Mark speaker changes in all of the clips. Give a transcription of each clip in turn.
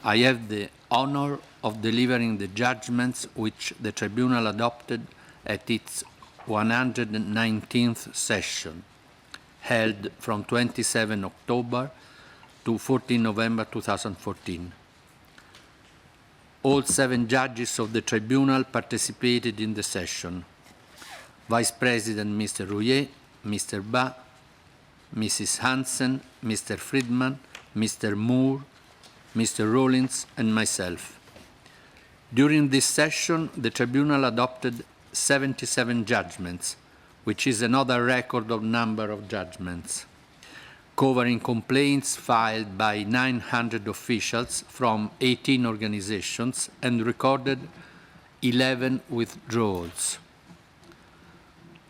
Speaker 1: I have the honor of delivering the judgments which the Tribunal adopted at its 119th session, held from 27 October to 14 November 2014. All 7 judges of the Tribunal participated in the session. Vice President Mr. Rouillet, Mr. Ba, Mrs. Hansen, Mr. Friedman, Mr. Moore, Mr. Rawlins, and myself. During this session, the Tribunal adopted 77 judgments, which is another record of number of judgments, covering complaints filed by 900 officials from 18 organizations and recorded 11 withdrawals.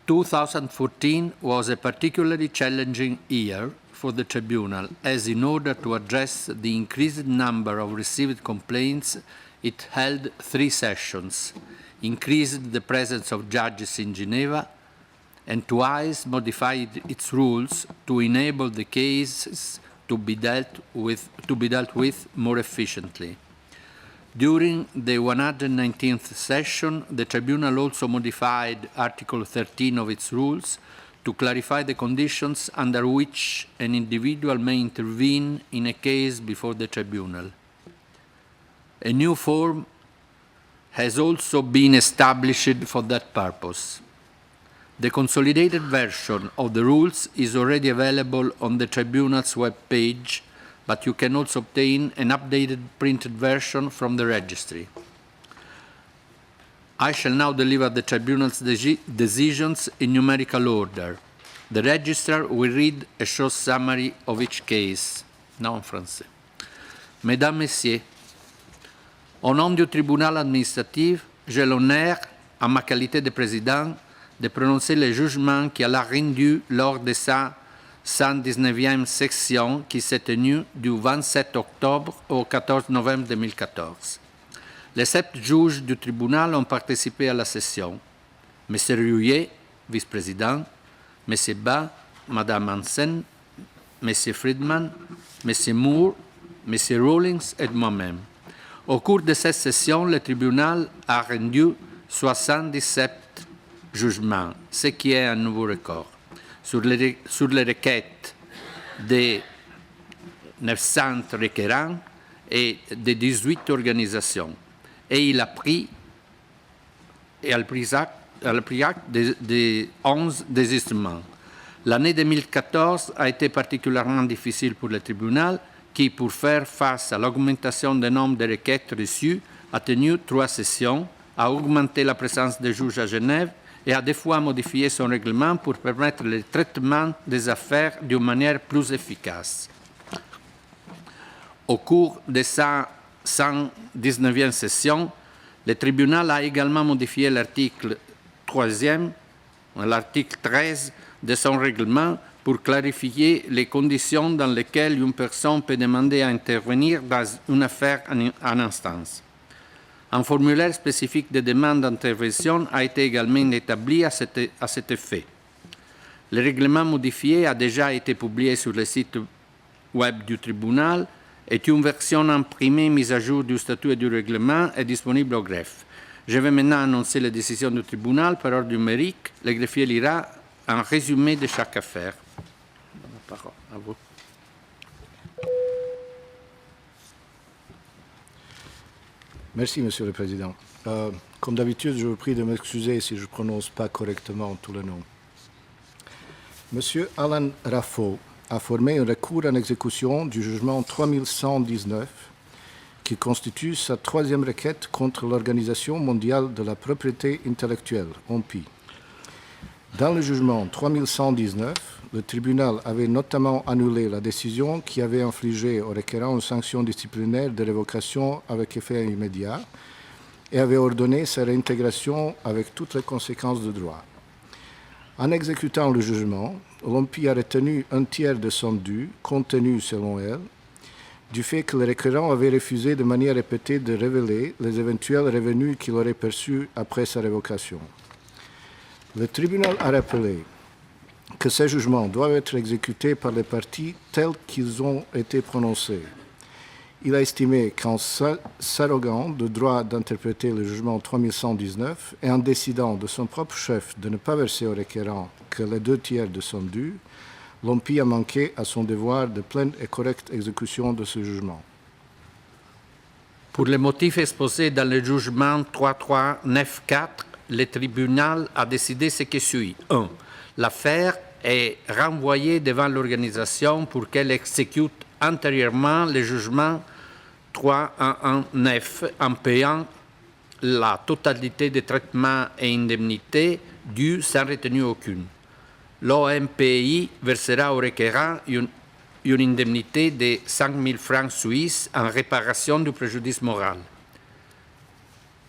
Speaker 1: 2014 was a particularly challenging year for the Tribunal, as in order to address the increased number of received complaints, it held 3 sessions, increased the presence of judges in Geneva, and twice modified its rules to enable the cases to be dealt with more efficiently. During the 119th session, the Tribunal also modified Article 13 of its rules to clarify the conditions under which an individual may intervene in a case before the Tribunal. A new form has also been established for that purpose. The consolidated version of the rules is already available on the Tribunal's web page, but you can also obtain an updated printed version from the registry. I shall now deliver the Tribunal's decisions in numerical order. The Registrar will read a short summary of each case. Now en français. Mesdames, Messieurs, au nom du Tribunal administratif, j'ai l'honneur, en ma qualité de président, de prononcer le jugement qu'il a rendu lors de sa 119e section qui s'est tenue du 27 octobre au 14 novembre 2014. Les 7 juges du tribunal ont participé à la session. M. Rouillet, vice-président, M. Ba, Mme Hansen, M. Friedman, M. Moore, M. Rawlins et moi-même. Au cours de cette session, le tribunal a rendu 77 jugements, ce qui est un nouveau record, sur les requêtes des 900 requérants et des 18 organisations. Et il a pris acte des 11 désistements. L'année 2014 a été particulièrement difficile pour le tribunal qui, pour faire face à l'augmentation du nombre de requêtes reçues, a tenu 3 sessions, a augmenté la présence des juges à Genève et a 2 fois modifié son règlement pour permettre le traitement des affaires d'une manière plus efficace. Au cours de sa 119e session, le tribunal a également modifié l'article 13 de son règlement pour clarifier les conditions dans lesquelles une personne peut demander à intervenir dans une affaire en instance. Un formulaire spécifique de demande d'intervention a été également établi à cet effet. Le règlement modifié a déjà été publié sur le site web du tribunal et une version imprimée mise à jour du statut et du règlement est disponible au greffe. Je vais maintenant annoncer les décisions du tribunal par ordre numérique. Le greffier lira un résumé de chaque affaire. La parole à vous.
Speaker 2: Merci, Monsieur le Président. Comme d'habitude, je vous prie de m'excuser si je ne prononce pas correctement tout le nom. Monsieur Alan Raffo a formé un recours en exécution du jugement 3119 qui constitue sa 3e requête contre l'Organisation mondiale de la propriété intellectuelle, OMPI. Dans le jugement 3119, le tribunal avait notamment annulé la décision qui avait infligé au requérant une sanction disciplinaire de révocation avec effet immédiat et avait ordonné sa réintégration avec toutes les conséquences de droit. En exécutant le jugement, l'OMPI a retenu un tiers de somme due, compte tenu, selon elle, du fait que le requérant avait refusé de manière répétée de révéler les éventuels revenus qu'il aurait perçus après sa révocation. Le tribunal a rappelé que ces jugements doivent être exécutés par les parties tels qu'ils ont été prononcés. il a estimé qu'en s'arrogant de droit d'interpréter le jugement 3119 et en décidant de son propre chef de ne pas verser au requérant que les 2/3 de son dû, l'OMPI a manqué à son devoir de pleine et correcte exécution de ce jugement.
Speaker 1: Pour les motifs exposés dans le jugement 3394, le tribunal a décidé ce qui suit. 1. L'affaire est renvoyée devant l'organisation pour qu'elle exécute antérieurement le jugement 3119 en payant la totalité des traitements et indemnités dus sans retenue aucune. L'OMPI versera au requérant une indemnité de 5 000 francs suisses en réparation du préjudice moral.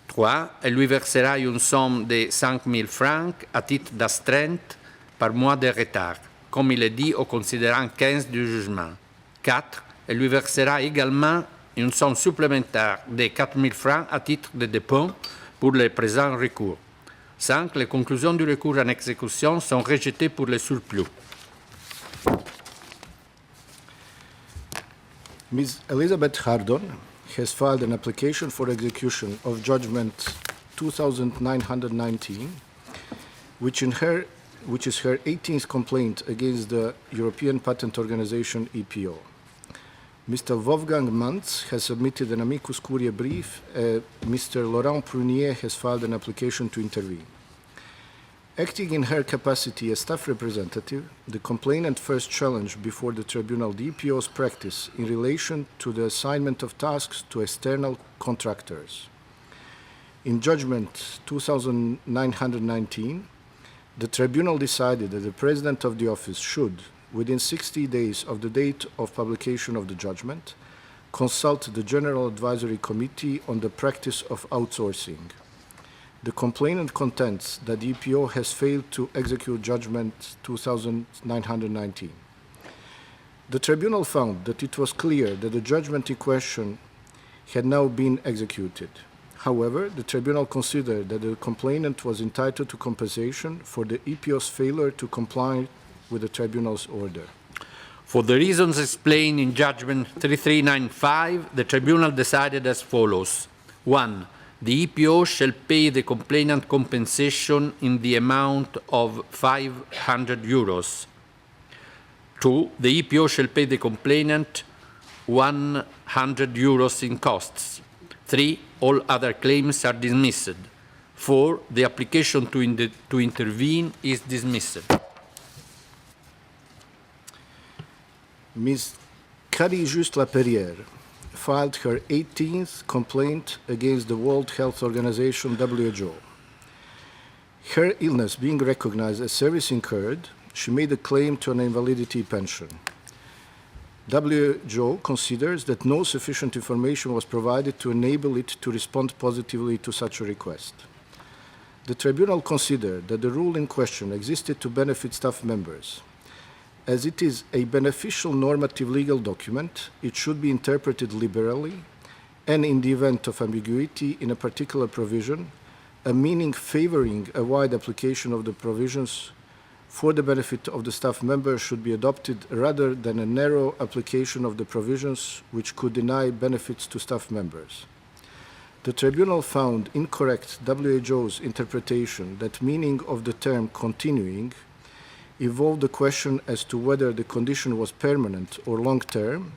Speaker 1: 3. Elle lui versera une somme de 5 000 francs à titre d'astreinte par mois de retard, comme il est dit au considérant 15 du jugement. 4. Elle lui versera également une somme supplémentaire de 4 000 francs à titre de dépôt pour le présent recours. 5. Les conclusions du recours en exécution sont rejetées pour le surplus.
Speaker 2: Ms. Elizabeth Hardon has filed an application for execution of judgment 2919, which is her 18th complaint against the European Patent Organization EPO. Mr. Wolfgang Mantz has submitted an amicus curiae brief. Mr. Laurent Prunier has filed an application to intervene. Acting in her capacity as staff representative, the complainant first challenged before the tribunal the EPO's practice in relation to the assignment of tasks to external contractors. In judgment 2919, the tribunal decided that the president of the office should, within 60 days of the date of publication of the judgment, consult the General Advisory Committee on the practice of outsourcing. The complainant contends that the EPO has failed to execute judgment 2919. The tribunal found that it was clear that the judgment in question had now been executed. However, the tribunal considered that the complainant was entitled to compensation for the EPO's failure to comply with the tribunal's order.
Speaker 1: For the reasons explained in Judgment 3395, the tribunal decided as follows. 1. The EPO shall pay the complainant compensation in the amount of 500 euros. 2. The EPO shall pay the complainant 100 euros in costs. 3. All other claims are dismissed. 4. The application to intervene is dismissed.
Speaker 2: Ms. Carrie-Juste Laperrière filed her 18th complaint against the World Health Organization, WHO. Her illness being recognized as service incurred, she made a claim to an invalidity pension. WHO considers that no sufficient information was provided to enable it to respond positively to such a request. The tribunal considered that the rule in question existed to benefit staff members. As it is a beneficial normative legal document, it should be interpreted liberally, and in the event of ambiguity in a particular provision, a meaning favoring a wide application of the provisions for the benefit of the staff member should be adopted rather than a narrow application of the provisions which could deny benefits to staff members. The tribunal found incorrect WHO's interpretation that meaning of the term continuing involved the question as to whether the condition was permanent or long-term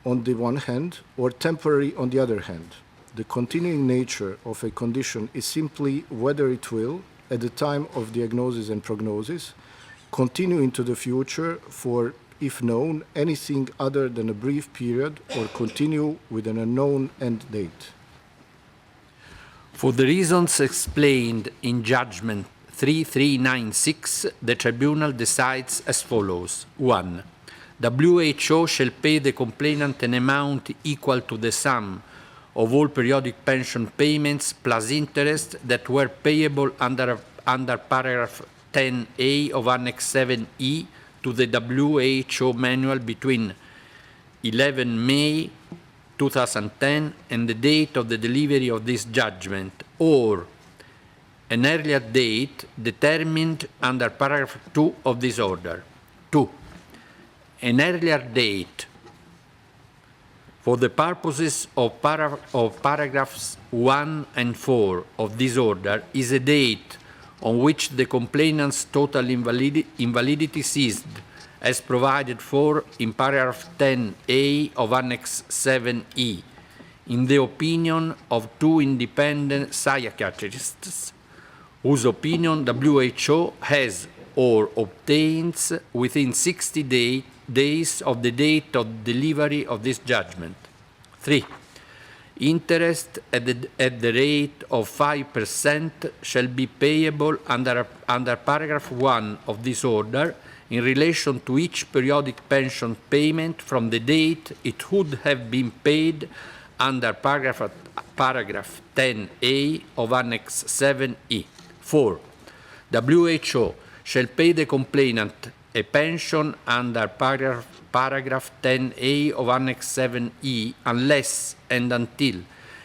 Speaker 2: on the one hand, or temporary on the other hand. The continuing nature of a condition is simply whether it will, at the time of diagnosis and prognosis, continue into the future for, if known, anything other than a brief period, or continue with an unknown end date.
Speaker 1: For the reasons explained in Judgment 3396, the tribunal decides as follows. 1. WHO shall pay the complainant an amount equal to the sum of all periodic pension payments plus interest that were payable under paragraph 10A of Annex 7E to the WHO manual between 11 May 2010 and the date of the delivery of this judgment, or an earlier date determined under paragraph 2 of this order. 2. An earlier date For the purposes of paragraphs 1 and 4 of this order is a date on which the complainant's total invalidity ceased, as provided for in paragraph 10A of Annex 7E, in the opinion of two independent psychiatrists, whose opinion WHO has or obtains within 60 days of the date of delivery of this judgment. 3. Interest at the rate of 5% shall be payable under paragraph 1 of this order in relation to each periodic pension payment from the date it would have been paid under paragraph 10A of Annex 7E. 4. WHO shall pay the complainant a pension under paragraph 10A of Annex 7E unless and until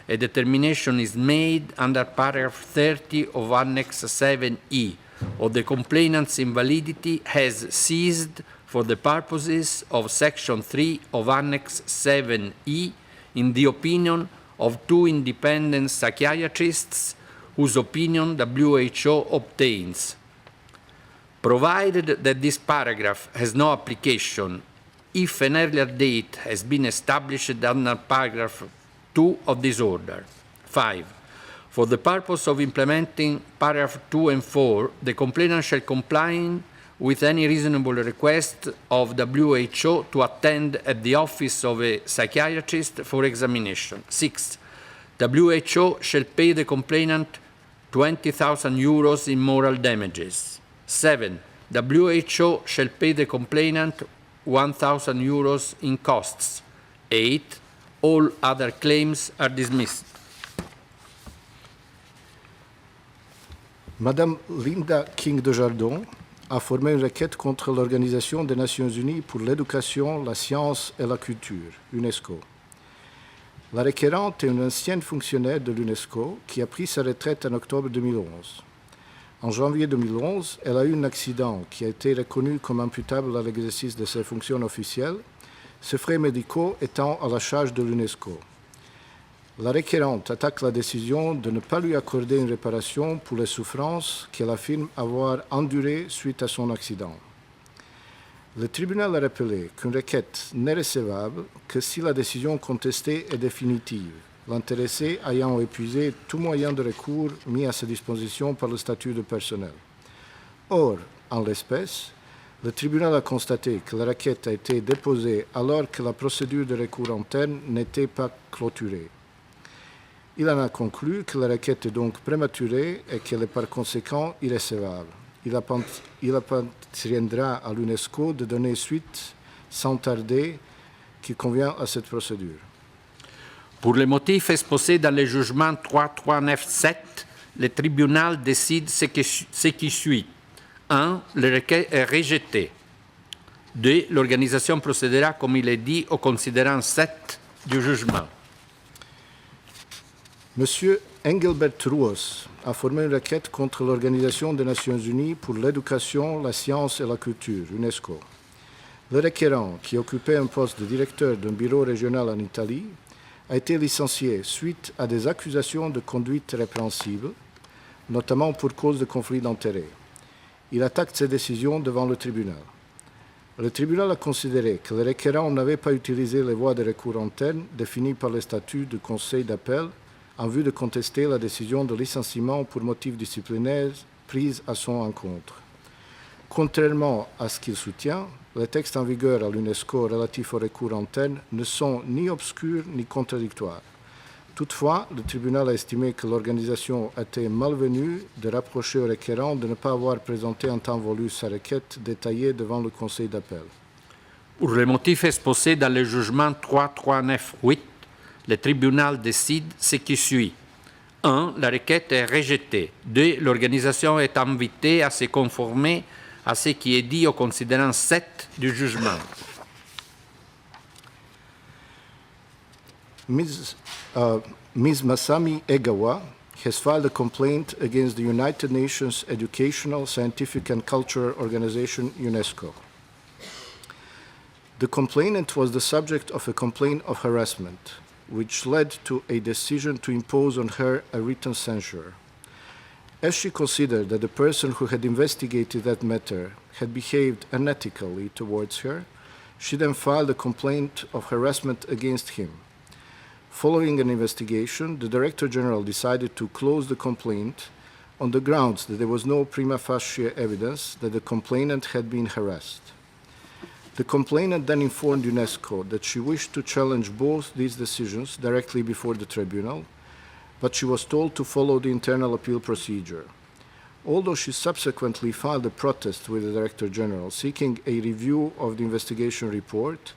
Speaker 1: a determination is made under paragraph 30 of Annex 7E or the complainant's invalidity has ceased for the purposes of Section 3 of Annex 7E in the opinion of two independent psychiatrists whose opinion WHO obtains. Provided that this paragraph has no application, if an earlier date has been established under paragraph 2 of this order. 5. For the purpose of implementing paragraph 2 and 4, the complainant shall comply with any reasonable request of WHO to attend at the office of a psychiatrist for examination. 6. WHO shall pay the complainant 20,000 euros in moral damages. 7. WHO shall pay the complainant 1,000 euros in costs. 8. All other claims are dismissed.
Speaker 2: Madame Linda King de Jardon a formé une requête contre l'Organisation des Nations Unies pour l'éducation, la science et la culture, UNESCO. La requérante est une ancienne fonctionnaire de l'UNESCO qui a pris sa retraite en octobre 2011. En janvier 2011, elle a eu un accident qui a été reconnu comme imputable à l'exercice de ses fonctions officielles, ses frais médicaux étant à la charge de l'UNESCO. La requérante attaque la décision de ne pas lui accorder une réparation pour les souffrances qu'elle affirme avoir endurées suite à son accident. Le tribunal a rappelé qu'une requête n'est recevable que si la décision contestée est définitive, l'intéressé ayant épuisé tout moyen de recours mis à sa disposition par le statut de personnel. Or, en l'espèce, le tribunal a constaté que la requête a été déposée alors que la procédure de recours interne n'était pas clôturée. Il en a conclu que la requête est donc prématurée et qu'elle est par conséquent irrecevable. Il appartiendra à l'UNESCO de donner suite sans tarder qui convient à cette procédure.
Speaker 1: Pour les motifs exposés dans le jugement 3397, le tribunal décide ce qui suit. 1. Le requête est rejeté. 2. L'organisation procédera, comme il est dit, au considérant 7 du jugement.
Speaker 2: Monsieur Engelbert Ruos a formé une requête contre l'Organisation des Nations Unies pour l'éducation, la science et la culture, UNESCO. Le requérant, qui occupait un poste de directeur d'un bureau régional en Italie, a été licencié suite à des accusations de conduite répréhensible, notamment pour cause de conflit d'intérêts. Il attaque ces décisions devant le tribunal. Le tribunal a considéré que le requérant n'avait pas utilisé les voies de recours internes définies par le statut du conseil d'appel en vue de contester la décision de licenciement pour motif disciplinaire prise à son encontre. Contrairement à ce qu'il soutient, les textes en vigueur à l'UNESCO relatifs au recours interne ne sont ni obscurs ni contradictoires. Toutefois, le tribunal a estimé que l'organisation était malvenue de rapprocher au requérant de ne pas avoir présenté en temps voulu sa requête détaillée devant le conseil d'appel.
Speaker 1: Pour les motifs exposés dans le jugement 3398, le tribunal décide ce qui suit. 1. La requête est rejetée. 2. L'organisation est invitée à se conformer à ce qui est dit au considérant 7 du jugement.
Speaker 2: Ms. Masami Egawa has filed a complaint against the United Nations Educational, Scientific and Cultural Organization, UNESCO. The complainant was the subject of a complaint of harassment, which led to a decision to impose on her a written censure. As she considered that the person who had investigated that matter had behaved unethically towards her, she then filed a complaint of harassment against him. Following an investigation, the Director General decided to close the complaint on the grounds that there was no prima facie evidence that the complainant had been harassed. The complainant then informed UNESCO that she wished to challenge both these decisions directly before the tribunal, but she was told to follow the internal appeal procedure. Although she subsequently filed a protest with the Director General seeking a review of the investigation report,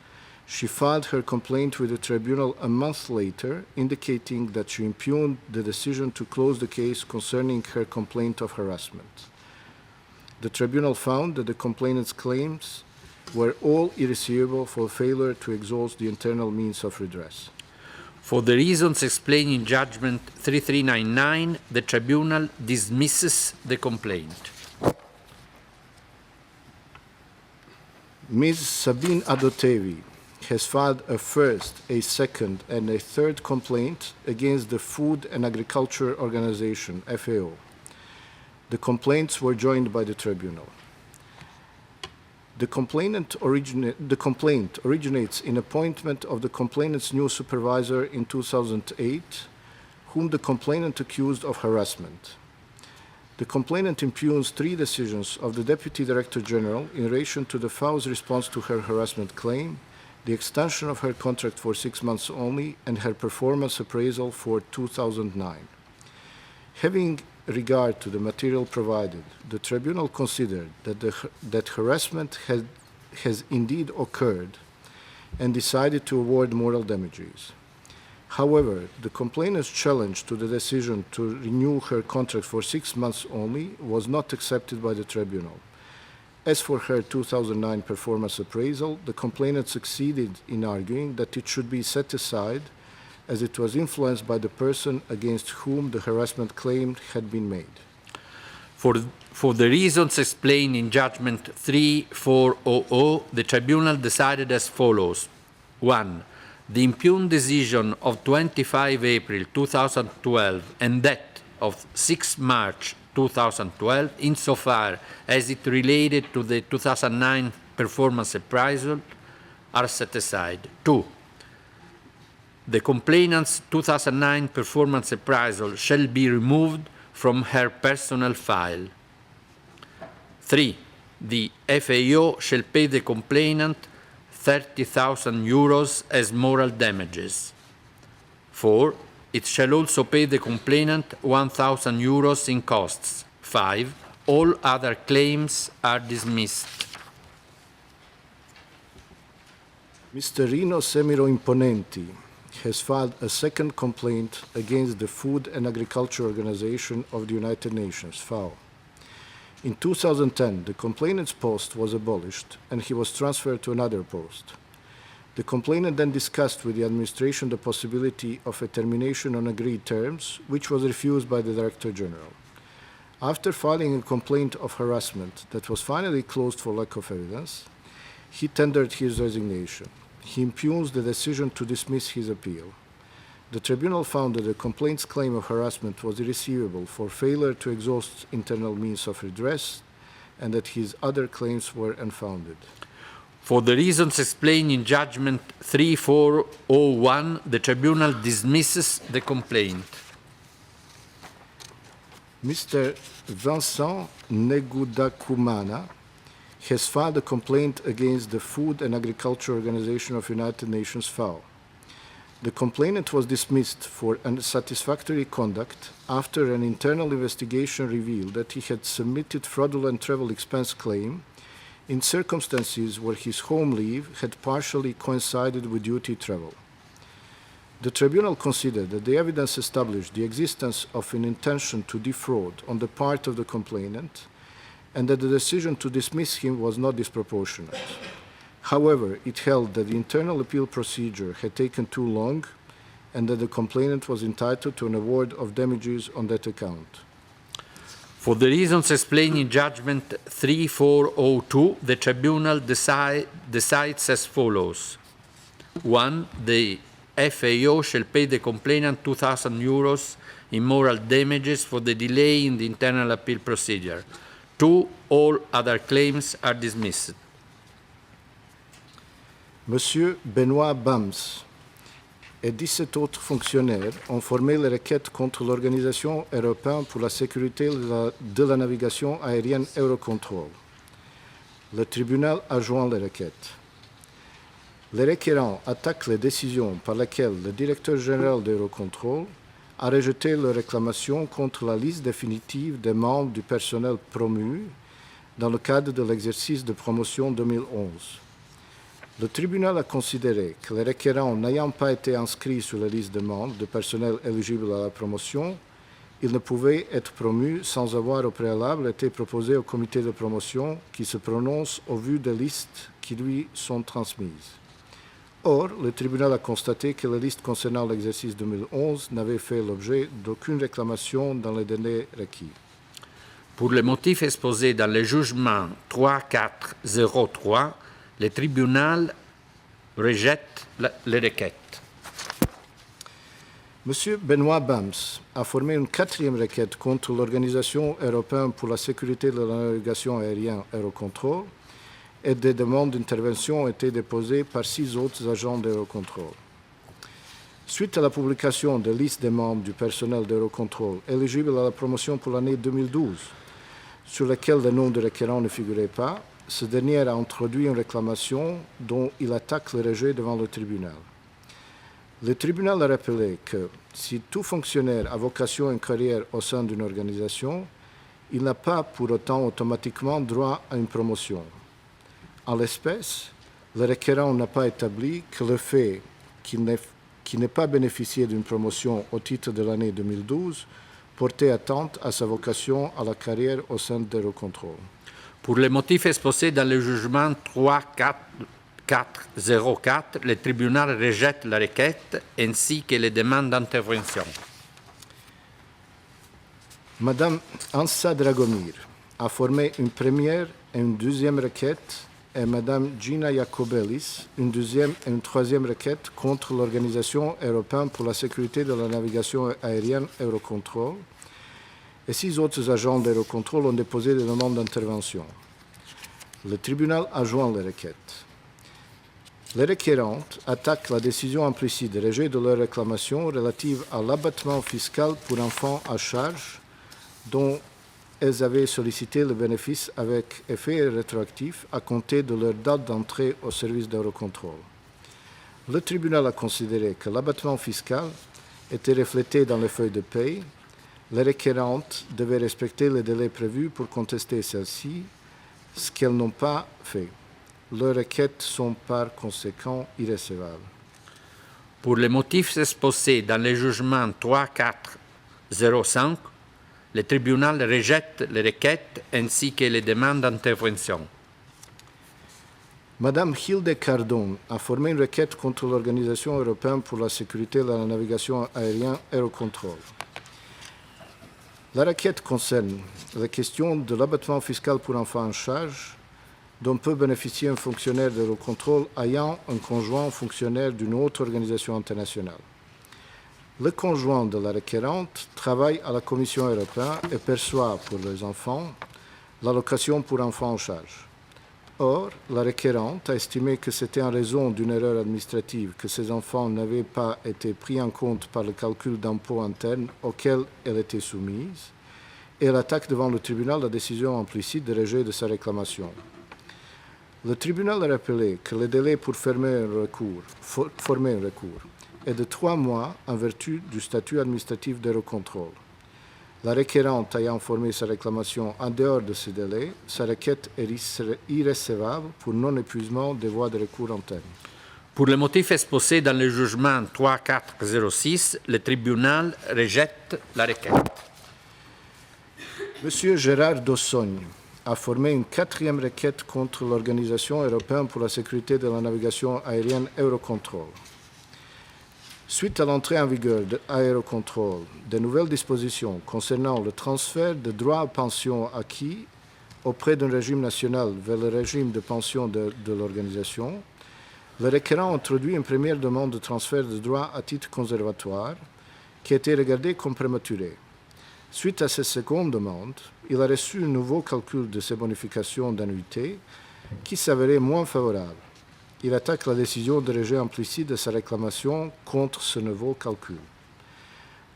Speaker 2: she filed her complaint with the tribunal a month later, indicating that she impugned the decision to close the case concerning her complaint of harassment. The tribunal found that the complainant's claims were all irreceivable for failure to exhaust the internal means of redress.
Speaker 1: For the reasons explained in Judgment 3399, the Tribunal dismisses the complaint.
Speaker 2: Ms. Sabine Adotevi has filed a first, a second, and a third complaint against the Food and Agriculture Organization, FAO. The complaints were joined by the tribunal. The complaint originates in appointment of the complainant's new supervisor in 2008, whom the complainant accused of harassment. The complainant impugns 3 decisions of the Deputy Director General in relation to the FAO's response to her harassment claim, the extension of her contract for 6 months only, and her performance appraisal for 2009. Having regard to the material provided, the tribunal considered that harassment has indeed occurred and decided to award moral damages. However, the complainant's challenge to the decision to renew her contract for 6 months only was not accepted by the tribunal. As for her 2009 performance appraisal, the complainant succeeded in arguing that it should be set aside as it was influenced by the person against whom the harassment claim had been made.
Speaker 1: For the reasons explained in Judgment 3400, the Tribunal decided as follows. 1. The impugned decision of 25 April 2012 and that of 6 March 2012, insofar as it related to the 2009 performance appraisal, are set aside. 2. The complainant's 2009 performance appraisal shall be removed from her personal file. 3. The FAO shall pay the complainant 30,000 euros as moral damages. 4. It shall also pay the complainant 1,000 euros in costs. 5. All other claims are dismissed.
Speaker 2: Mr. Rino Semiro Imponenti has filed a second complaint against the Food and Agriculture Organization of the United Nations, FAO. In 2010, the complainant's post was abolished and he was transferred to another post. The complainant then discussed with the administration the possibility of a termination on agreed terms, which was refused by the Director General. After filing a complaint of harassment that was finally closed for lack of evidence, he tendered his resignation. He impugns the decision to dismiss his appeal. The tribunal found that the complaint's claim of harassment was irreceivable for failure to exhaust internal means of redress and that his other claims were unfounded.
Speaker 1: For the reasons explained in Judgment 3401, the tribunal dismisses the complaint.
Speaker 2: Mr. Vincent Negudakumana has filed a complaint against the Food and Agriculture Organization of United Nations, FAO. The complainant was dismissed for unsatisfactory conduct after an internal investigation revealed that he had submitted fraudulent travel expense claim in circumstances where his home leave had partially coincided with duty travel. The tribunal considered that the evidence established the existence of an intention to defraud on the part of the complainant and that the decision to dismiss him was not disproportionate. However, it held that the internal appeal procedure had taken too long and that the complainant was entitled to an award of damages on that account.
Speaker 1: For the reasons explained in Judgment 3402, the Tribunal decides as follows. 1. The FAO shall pay the complainant €2,000 in moral damages for the delay in the internal appeal procedure. 2. All other claims are dismissed.
Speaker 2: Monsieur Benoît Bams et 17 autres fonctionnaires ont formé les requêtes contre l'Organisation européenne pour la sécurité de la navigation aérienne Eurocontrol. Le tribunal a joint les requêtes. Les requérants attaquent les décisions par lesquelles le directeur général d'Eurocontrol a rejeté leur réclamation contre la liste définitive des membres du personnel promu dans le cadre de l'exercice de promotion 2011. Le tribunal a considéré que les requérants n'ayant pas été inscrits sur la liste des membres du personnel éligible à la promotion, ils ne pouvaient être promus sans avoir au préalable été proposés au comité de promotion qui se prononce au vu des listes qui lui sont transmises. Or, le tribunal a constaté que la liste concernant l'exercice 2011 n'avait fait l'objet d'aucune réclamation dans les délais requis.
Speaker 1: Pour les motifs exposés dans le jugement 3403, le tribunal rejette les requêtes.
Speaker 2: M. Benoît Bams a formé une quatrième requête contre l'Organisation européenne pour la sécurité de la navigation aérienne Eurocontrol et des demandes d'intervention ont été déposées par 6 autres agents d'Eurocontrol. Suite à la publication des listes des membres du personnel d'Eurocontrol éligibles à la promotion pour l'année 2012, sur lesquels le nom de requérant ne figurait pas, ce dernier a introduit une réclamation dont il attaque le rejet devant le tribunal. Le tribunal a rappelé que si tout fonctionnaire a vocation à une carrière au sein d'une organisation, il n'a pas pour autant automatiquement droit à une promotion. En l'espèce, le requérant n'a pas établi que le fait qu'il n'ait pas bénéficié d'une promotion au titre de l'année 2012 portait atteinte à sa vocation à la carrière au sein d'Eurocontrol.
Speaker 1: Pour les motifs exposés dans le jugement 3404, le tribunal rejette la requête ainsi que les demandes d'intervention.
Speaker 2: Madame Ansa Dragomir a formé une première et une deuxième requête et Madame Gina Jacobelis une deuxième et une troisième requête contre l'Organisation européenne pour la sécurité de la navigation aérienne Eurocontrol et 6 autres agents d'Eurocontrol ont déposé des demandes d'intervention. Le tribunal a joint les requêtes. Les requérantes attaquent la décision implicite de rejet de leur réclamation relative à l'abattement fiscal pour enfants à charge dont elles avaient sollicité le bénéfice avec effet rétroactif à compter de leur date d'entrée au service d'Eurocontrol. Le tribunal a considéré que l'abattement fiscal était reflété dans les feuilles de paie. Les requérantes devaient respecter les délais prévus pour contester celles-ci, ce qu'elles n'ont pas fait. Leurs requêtes sont par conséquent irrécevables.
Speaker 1: Pour les motifs exposés dans le jugement 3405, le tribunal rejette les requêtes ainsi que les demandes d'intervention.
Speaker 2: Madame Hilde Cardon a formé une requête contre l'Organisation européenne pour la sécurité de la navigation aérienne Eurocontrol. La requête concerne la question de l'abattement fiscal pour enfants en charge dont peut bénéficier un fonctionnaire d'Eurocontrol ayant un conjoint fonctionnaire d'une autre organisation internationale. Le conjoint de la requérante travaille à la Commission européenne et perçoit pour les enfants l'allocation pour enfants en charge. Or, la requérante a estimé que c'était en raison d'une erreur administrative que ces enfants n'avaient pas été pris en compte par le calcul d'impôt interne auquel elle était soumise, et elle attaque devant le tribunal la décision implicite de rejet de sa réclamation. Le tribunal a rappelé que le délai pour former un recours est de 3 mois en vertu du statut administratif d'Eurocontrol. La requérante ayant formé sa réclamation en dehors de ce délai, sa requête est irrécevable pour non-épuisement des voies de recours internes.
Speaker 1: Pour le motif exposé dans le jugement 3406, le tribunal rejette la requête.
Speaker 2: M. Gérard Dossogne a formé une 4e requête contre l'Organisation européenne pour la sécurité de la navigation aérienne Eurocontrol. Suite à l'entrée en vigueur de l'Aérocontrôle, de nouvelles dispositions concernant le transfert de droits à pension acquis auprès d'un régime national vers le régime de pension de l'organisation, le requérant introduit une première demande de transfert de droits à titre conservatoire qui a été regardée comme prématurée. Suite à cette seconde demande, il a reçu un nouveau calcul de ses bonifications d'annuité qui s'avérait moins favorable. Il attaque la décision de rejet implicite de sa réclamation contre ce nouveau calcul.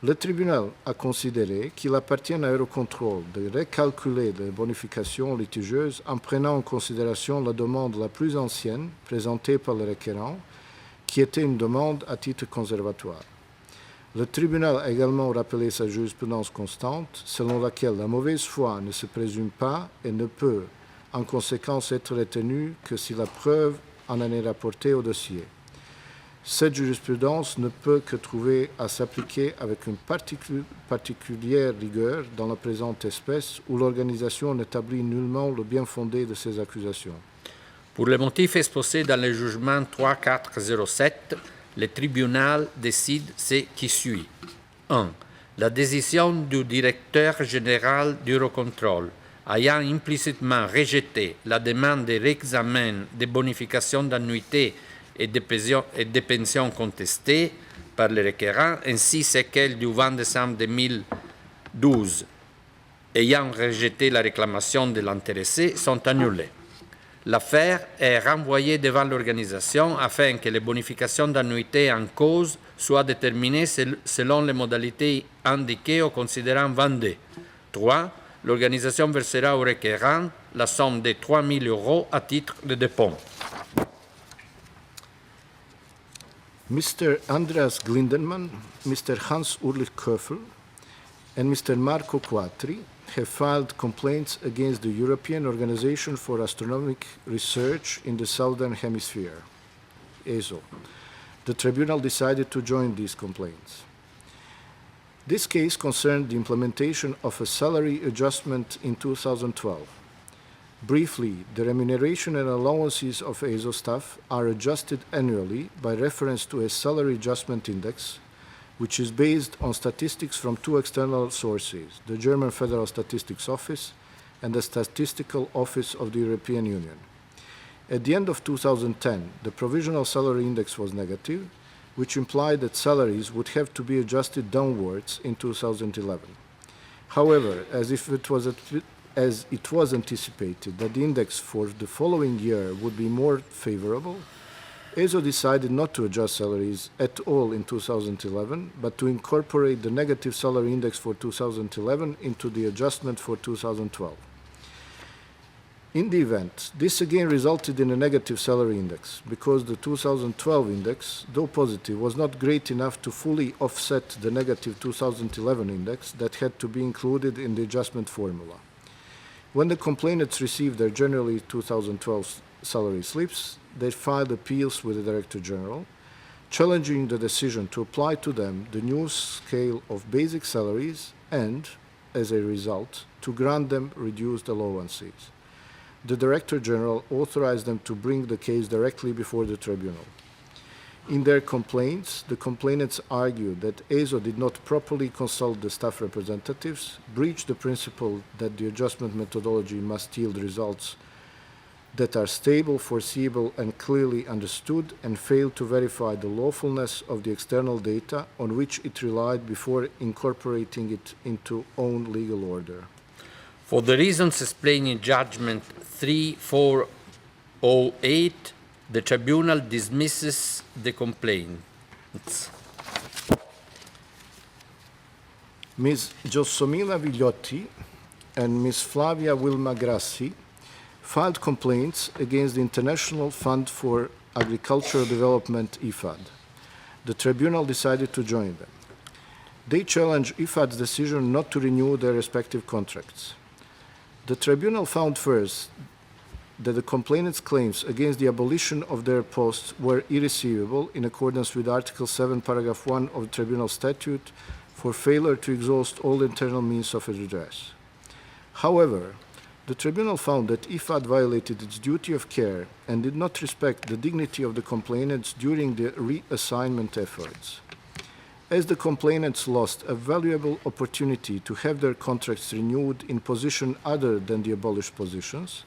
Speaker 2: Le tribunal a considéré qu'il appartient à Eurocontrol de recalculer les bonifications litigieuses en prenant en considération la demande la plus ancienne présentée par le requérant, qui était une demande à titre conservatoire. Le tribunal a également rappelé sa jurisprudence constante, selon laquelle la mauvaise foi ne se présume pas et ne peut, en conséquence, être retenue que si la preuve en est rapportée au dossier. Cette jurisprudence ne peut que trouver à s'appliquer avec une particulière rigueur dans la présente espèce où l'organisation n'établit nullement le bien fondé de ces accusations.
Speaker 1: Pour les motifs exposés dans le jugement 3407, le tribunal décide ce qui suit. 1. La décision du directeur général d'Eurocontrol ayant implicitement rejeté la demande de réexamen des bonifications d'annuité et des pensions contestées par le requérant, ainsi que celle du 20 décembre 2012 ayant rejeté la réclamation de l'intéressé, sont annulées. L'affaire est renvoyée devant l'organisation afin que les bonifications d'annuité en cause soient déterminées selon les modalités indiquées au considérant 22. 3. L'organisation versera au requérant la somme de 3 000 € à titre de dépôt.
Speaker 2: Mr. Andreas Glindenmann, Mr. Hans-Ulrich Köffel, and Mr. Marco Quattri have filed complaints against the European Organization for Astronomic Research in the Southern Hemisphere, ESO. The tribunal decided to join these complaints. This case concerned the implementation of a salary adjustment in 2012. Briefly, the remuneration and allowances of ESO staff are adjusted annually by reference to a salary adjustment index, which is based on statistics from two external sources, the German Federal Statistics Office and the Statistical Office of the European Union. At the end of 2010, the provisional salary index was negative, which implied that salaries would have to be adjusted downwards in 2011. However, as it was anticipated that the index for the following year would be more favorable, ESO decided not to adjust salaries at all in 2011, but to incorporate the negative salary index for 2011 into the adjustment for 2012. In the event, this again resulted in a negative salary index, because the 2012 index, though positive, was not great enough to fully offset the negative 2011 index that had to be included in the adjustment formula. When the complainants received their January 2012 salary slips, they filed appeals with the Director General, challenging the decision to apply to them the new scale of basic salaries and, as a result, to grant them reduced allowances. The Director General authorized them to bring the case directly before the tribunal. In their complaints, the complainants argued that ESO did not properly consult the staff representatives, breached the principle that the adjustment methodology must yield results that are stable, foreseeable, and clearly understood, and failed to verify the lawfulness of the external data on which it relied before incorporating it into own legal order.
Speaker 1: For the reasons explained in Judgment 3408, the Tribunal dismisses the complaints.
Speaker 2: Ms. Gelsomila Vigliotti and Ms. Flavia Wilma Grassi filed complaints against the International Fund for Agricultural Development, IFAD. The tribunal decided to join them. They challenge IFAD's decision not to renew their respective contracts. The tribunal found first that the complainants' claims against the abolition of their posts were irreceivable in accordance with Article 7, Paragraph 1 of the Tribunal Statute for failure to exhaust all internal means of redress. However, the tribunal found that IFAD violated its duty of care and did not respect the dignity of the complainants during the reassignment efforts. As the complainants lost a valuable opportunity to have their contracts renewed in position other than the abolished positions,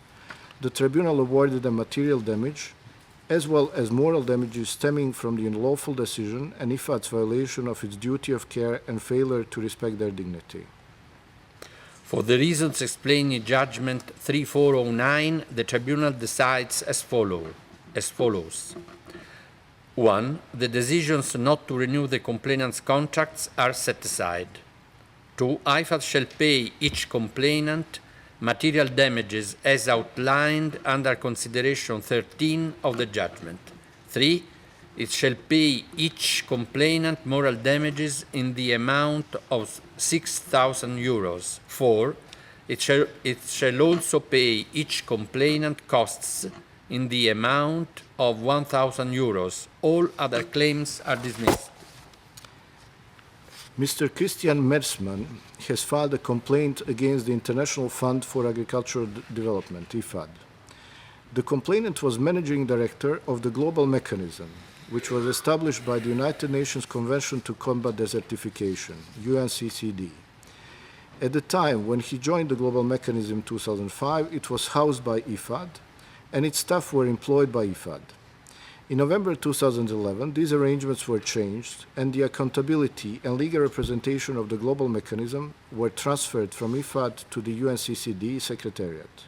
Speaker 2: the tribunal awarded them material damage as well as moral damages stemming from the unlawful decision and IFAD's violation of its duty of care and failure to respect their dignity.
Speaker 1: For the reasons explained in Judgment 3409, the Tribunal decides as follows. 1. The decisions not to renew the complainant's contracts are set aside. 2. IFAD shall pay each complainant material damages as outlined under consideration 13 of the judgment. 3. It shall pay each complainant moral damages in the amount of 6,000 euros. 4. It shall also pay each complainant costs in the amount of 1,000 euros. All other claims are dismissed.
Speaker 2: Mr. Christian Mersman has filed a complaint against the International Fund for Agricultural Development, IFAD. The complainant was managing director of the Global Mechanism, which was established by the United Nations Convention to Combat Desertification, UNCCD. At the time when he joined the Global Mechanism in 2005, it was housed by IFAD, and its staff were employed by IFAD. In November 2011, these arrangements were changed, and the accountability and legal representation of the Global Mechanism were transferred from IFAD to the UNCCD Secretariat.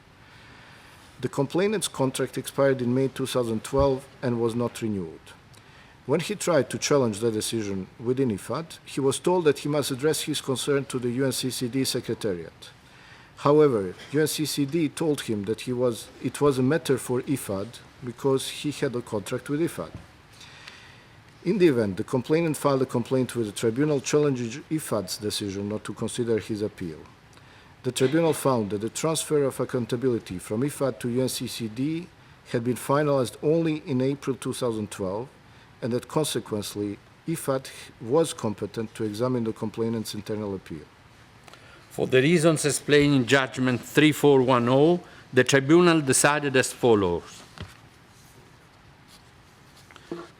Speaker 2: The complainant's contract expired in May 2012 and was not renewed. When he tried to challenge the decision within IFAD, he was told that he must address his concern to the UNCCD Secretariat. However, UNCCD told him that it was a matter for IFAD because he had a contract with IFAD. In the event, the complainant filed a complaint with the tribunal challenging IFAD's decision not to consider his appeal. The tribunal found that the transfer of accountability from IFAD to UNCCD had been finalized only in April 2012, and that consequently, IFAD was competent to examine the complainant's internal appeal.
Speaker 1: For the reasons explained in Judgment 3410, the Tribunal decided as follows.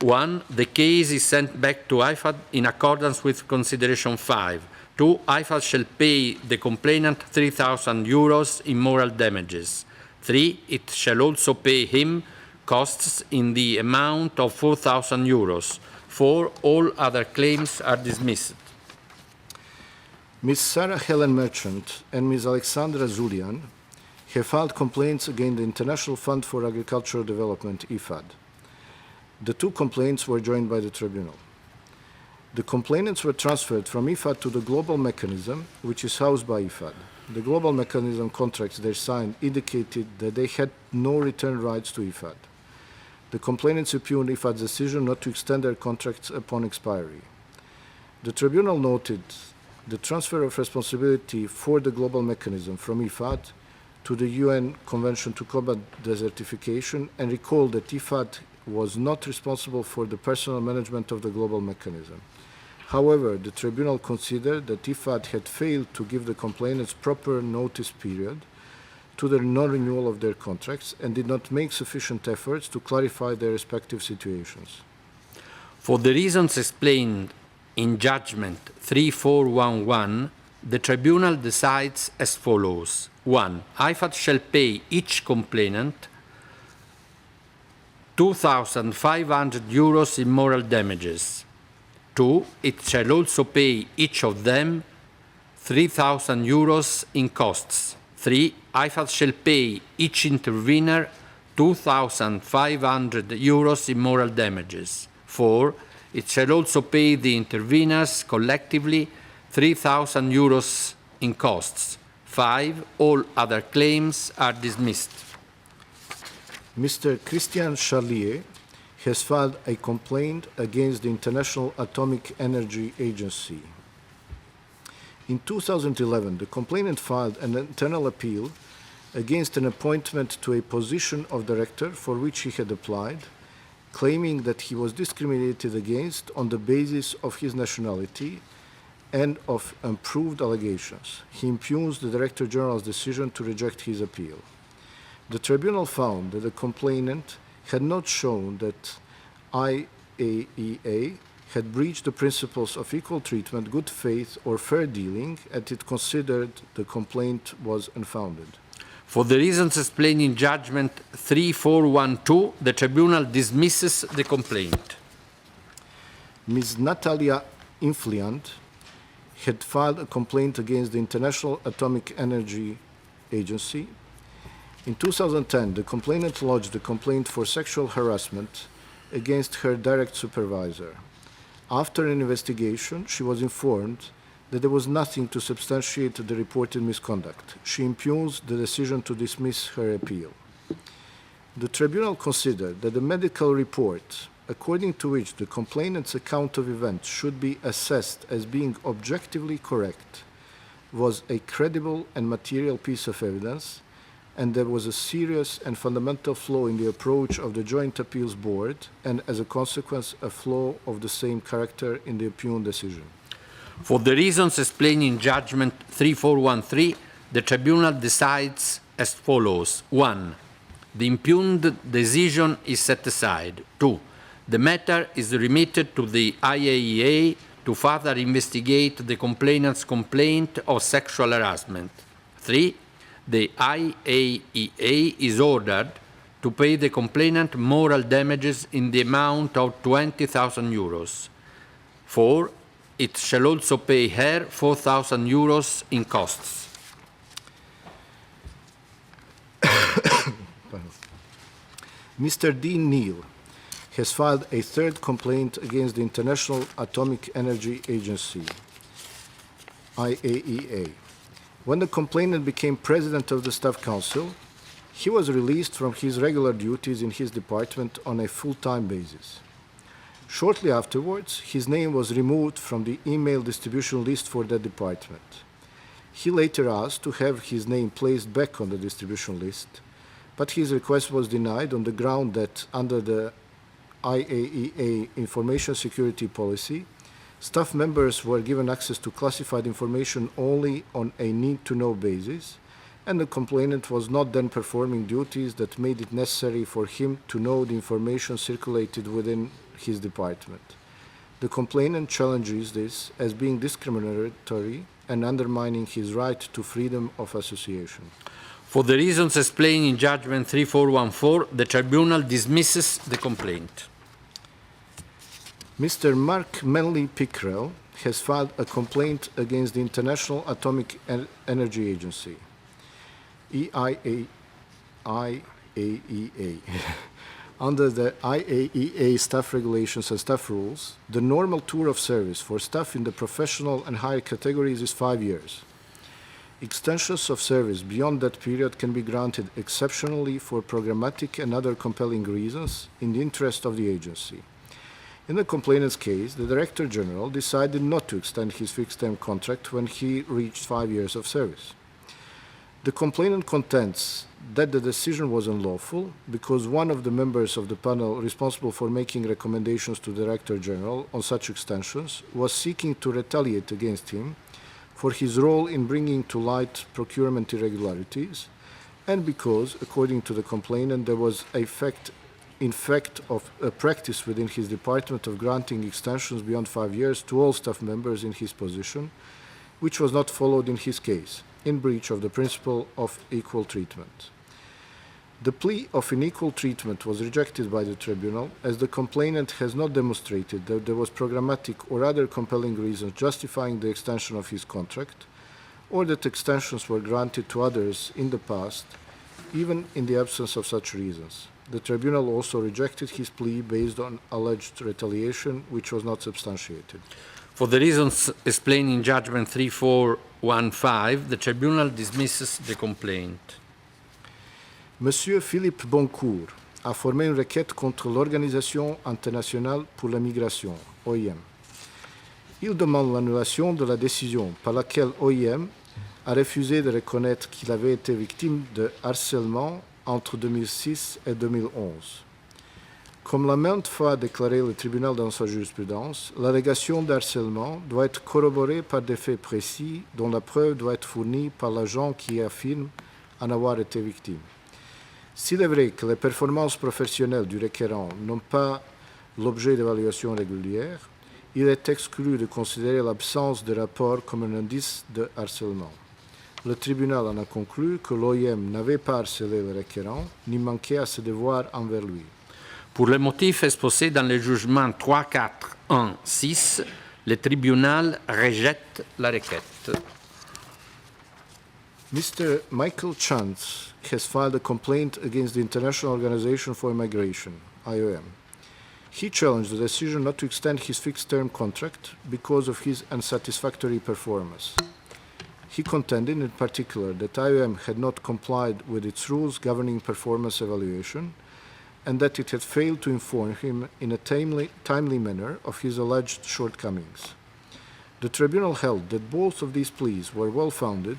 Speaker 1: 1. The case is sent back to IFAD in accordance with Consideration 5. 2. IFAD shall pay the complainant 3,000 euros in moral damages. 3. It shall also pay him costs in the amount of 4,000 euros. 4. All other claims are dismissed.
Speaker 2: Ms. Sarah Helen Merchant and Ms. Alexandra Zulian have filed complaints against the International Fund for Agricultural Development, IFAD. The two complaints were joined by the tribunal. The complainants were transferred from IFAD to the Global Mechanism, which is housed by IFAD. The Global Mechanism contracts they signed indicated that they had no return rights to IFAD. The complainants appealed IFAD's decision not to extend their contracts upon expiry. The tribunal noted the transfer of responsibility for the Global Mechanism from IFAD to the UN Convention to Combat Desertification and recalled that IFAD was not responsible for the personal management of the Global Mechanism. However, the tribunal considered that IFAD had failed to give the complainants proper notice period to the non-renewal of their contracts and did not make sufficient efforts to clarify their respective situations.
Speaker 1: For the reasons explained in Judgment 3411, the Tribunal decides as follows. 1. IFAD shall pay each complainant 2,500 euros in moral damages. 2. It shall also pay each of them 3,000 euros in costs. 3. IFAD shall pay each intervener 2,500 euros in moral damages. 4. It shall also pay the interveners collectively 3,000 euros in costs. 5. All other claims are dismissed.
Speaker 2: Mr. Christian Charlier has filed a complaint against the International Atomic Energy Agency. In 2011, the complainant filed an internal appeal against an appointment to a position of director for which he had applied, claiming that he was discriminated against on the basis of his nationality and of unproved allegations. He impugns the Director General's decision to reject his appeal. The tribunal found that the complainant had not shown that IAEA had breached the principles of equal treatment, good faith, or fair dealing, and it considered the complaint was unfounded.
Speaker 1: For the reasons explained in Judgment 3412, the Tribunal dismisses the complaint.
Speaker 2: Ms. Natalia Infliant had filed a complaint against the International Atomic Energy Agency. In 2010, the complainant lodged a complaint for sexual harassment against her direct supervisor. After an investigation, she was informed that there was nothing to substantiate the reported misconduct. She impugns the decision to dismiss her appeal. The tribunal considered that the medical report, according to which the complainant's account of events should be assessed as being objectively correct, was a credible and material piece of evidence, and there was a serious and fundamental flaw in the approach of the Joint Appeals Board, and as a consequence, a flaw of the same character in the impugned decision.
Speaker 1: For the reasons explained in Judgment 3413, the Tribunal decides as follows. 1. The impugned decision is set aside. 2. The matter is remitted to the IAEA to further investigate the complainant's complaint of sexual harassment. 3. The IAEA is ordered to pay the complainant moral damages in the amount of 20,000 euros. 4. It shall also pay her 4,000 euros in costs.
Speaker 2: Mr. Dean Neal has filed a third complaint against the International Atomic Energy Agency, IAEA. When the complainant became president of the Staff Council, he was released from his regular duties in his department on a full-time basis. Shortly afterwards, his name was removed from the email distribution list for that department. He later asked to have his name placed back on the distribution list, but his request was denied on the ground that under the IAEA information security policy, staff members were given access to classified information only on a need-to-know basis, and the complainant was not then performing duties that made it necessary for him to know the information circulated within his department. The complainant challenges this as being discriminatory and undermining his right to freedom of association.
Speaker 1: For the reasons explained in Judgment 3414, the Tribunal dismisses the complaint.
Speaker 2: Mr. Mark Manley Pickrell has filed a complaint against the International Atomic Energy Agency, IAEA. Under the IAEA staff regulations and staff rules, the normal tour of service for staff in the professional and higher categories is 5 years. Extensions of service beyond that period can be granted exceptionally for programmatic and other compelling reasons in the interest of the agency. In the complainant's case, the Director General decided not to extend his fixed-term contract when he reached 5 years of service. The complainant contends that the decision was unlawful because one of the members of the panel responsible for making recommendations to the Director General on such extensions was seeking to retaliate against him for his role in bringing to light procurement irregularities, and because, according to the complainant, there was in fact of a practice within his department of granting extensions beyond 5 years to all staff members in his position, which was not followed in his case, in breach of the principle of equal treatment. The plea of unequal treatment was rejected by the tribunal, as the complainant has not demonstrated that there was programmatic or other compelling reasons justifying the extension of his contract, or that extensions were granted to others in the past, even in the absence of such reasons. The tribunal also rejected his plea based on alleged retaliation, which was not substantiated.
Speaker 1: For the reasons explained in Judgment 3415, the tribunal dismisses the complaint.
Speaker 2: Monsieur Philippe Boncourt a formé une requête contre l'Organisation internationale pour la migration, OIM. Il demande l'annulation de la décision par laquelle OIM a refusé de reconnaître qu'il avait été victime de harcèlement entre 2006 et 2011. Comme l'a maintes fois déclaré le tribunal dans sa jurisprudence, l'allégation d'harcèlement doit être corroborée par des faits précis dont la preuve doit être fournie par l'agent qui affirme en avoir été victime. S'il est vrai que les performances professionnelles du requérant n'ont pas l'objet d'évaluation régulière, il est exclu de considérer l'absence de rapport comme un indice de harcèlement. Le tribunal en a conclu que l'OIM n'avait pas harcelé le requérant, ni manqué à ses devoirs envers lui.
Speaker 1: Pour les motifs exposés dans le jugement 3.4.1.6, le tribunal rejette la requête.
Speaker 2: Mr. Michael Chance has filed a complaint against the International Organization for Migration, IOM. He challenged the decision not to extend his fixed-term contract because of his unsatisfactory performance. He contended in particular that IOM had not complied with its rules governing performance evaluation and that it had failed to inform him in a timely manner of his alleged shortcomings. The tribunal held that both of these pleas were well-founded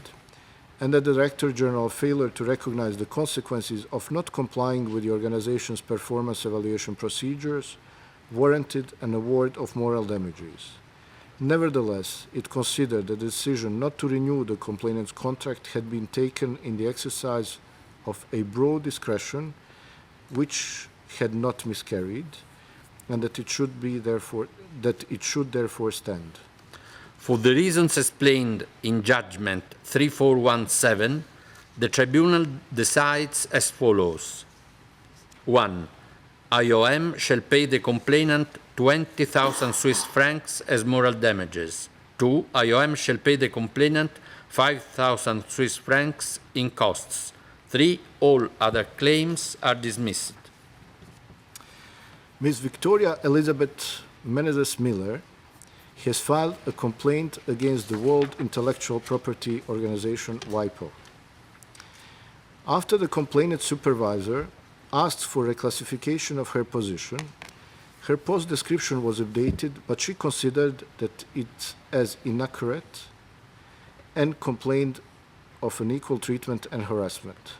Speaker 2: and that the Director General's failure to recognize the consequences of not complying with the organization's performance evaluation procedures warranted an award of moral damages. Nevertheless, it considered the decision not to renew the complainant's contract had been taken in the exercise of a broad discretion which had not miscarried, and that it should therefore stand.
Speaker 1: For the reasons explained in Judgment 3417, the Tribunal decides as follows. 1. IOM shall pay the complainant 20,000 Swiss francs as moral damages. 2. IOM shall pay the complainant 5,000 Swiss francs in costs. 3. All other claims are dismissed.
Speaker 2: Ms. Victoria Elizabeth Menezes Miller has filed a complaint against the World Intellectual Property Organization, WIPO. After the complainant's supervisor asked for a classification of her position, her post description was updated, but she considered that it as inaccurate and complained of unequal treatment and harassment.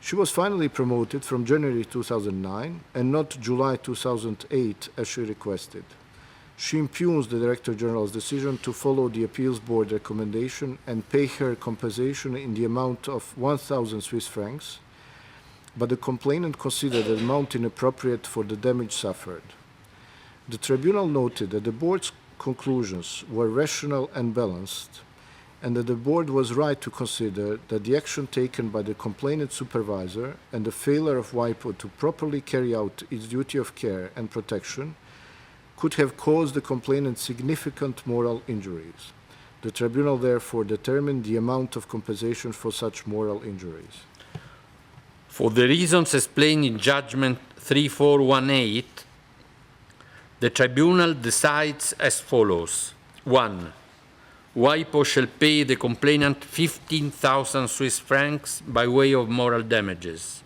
Speaker 2: She was finally promoted from January 2009 and not July 2008 as she requested. She impugns the Director General's decision to follow the Appeals Board recommendation and pay her compensation in the amount of 1,000 Swiss francs, but the complainant considered the amount inappropriate for the damage suffered. The Tribunal noted that the Board's conclusions were rational and balanced, and that the Board was right to consider that the action taken by the complainant supervisor and the failure of WIPO to properly carry out its duty of care and protection could have caused the complainant significant moral injuries. The Tribunal therefore determined the amount of compensation for such moral injuries.
Speaker 1: For the reasons explained in Judgment 3418, the Tribunal decides as follows. 1. WIPO shall pay the complainant 15,000 Swiss francs by way of moral damages.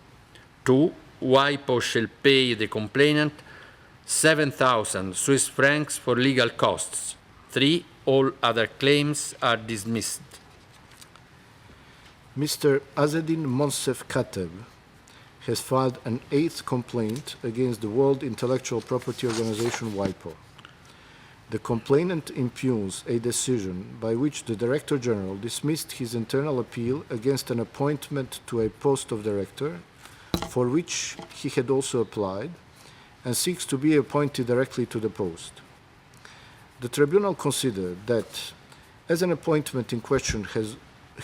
Speaker 1: 2. WIPO shall pay the complainant 7,000 Swiss francs for legal costs. 3. All other claims are dismissed.
Speaker 2: Mr. Azedin Monsef Kateb has filed an 8th complaint against the World Intellectual Property Organization, WIPO. The complainant impugns a decision by which the Director General dismissed his internal appeal against an appointment to a post of director, for which he had also applied, and seeks to be appointed directly to the post. The Tribunal considered that, as an appointment in question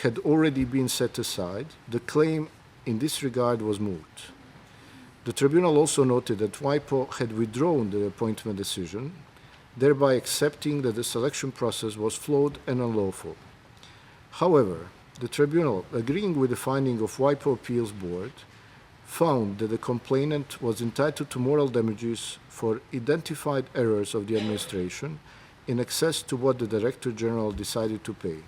Speaker 2: had already been set aside, the claim in this regard was moot. The Tribunal also noted that WIPO had withdrawn the appointment decision, thereby accepting that the selection process was flawed and unlawful. However, the Tribunal, agreeing with the finding of WIPO Appeals Board, found that the complainant was entitled to moral damages for identified errors of the administration in excess to what the Director General decided to pay.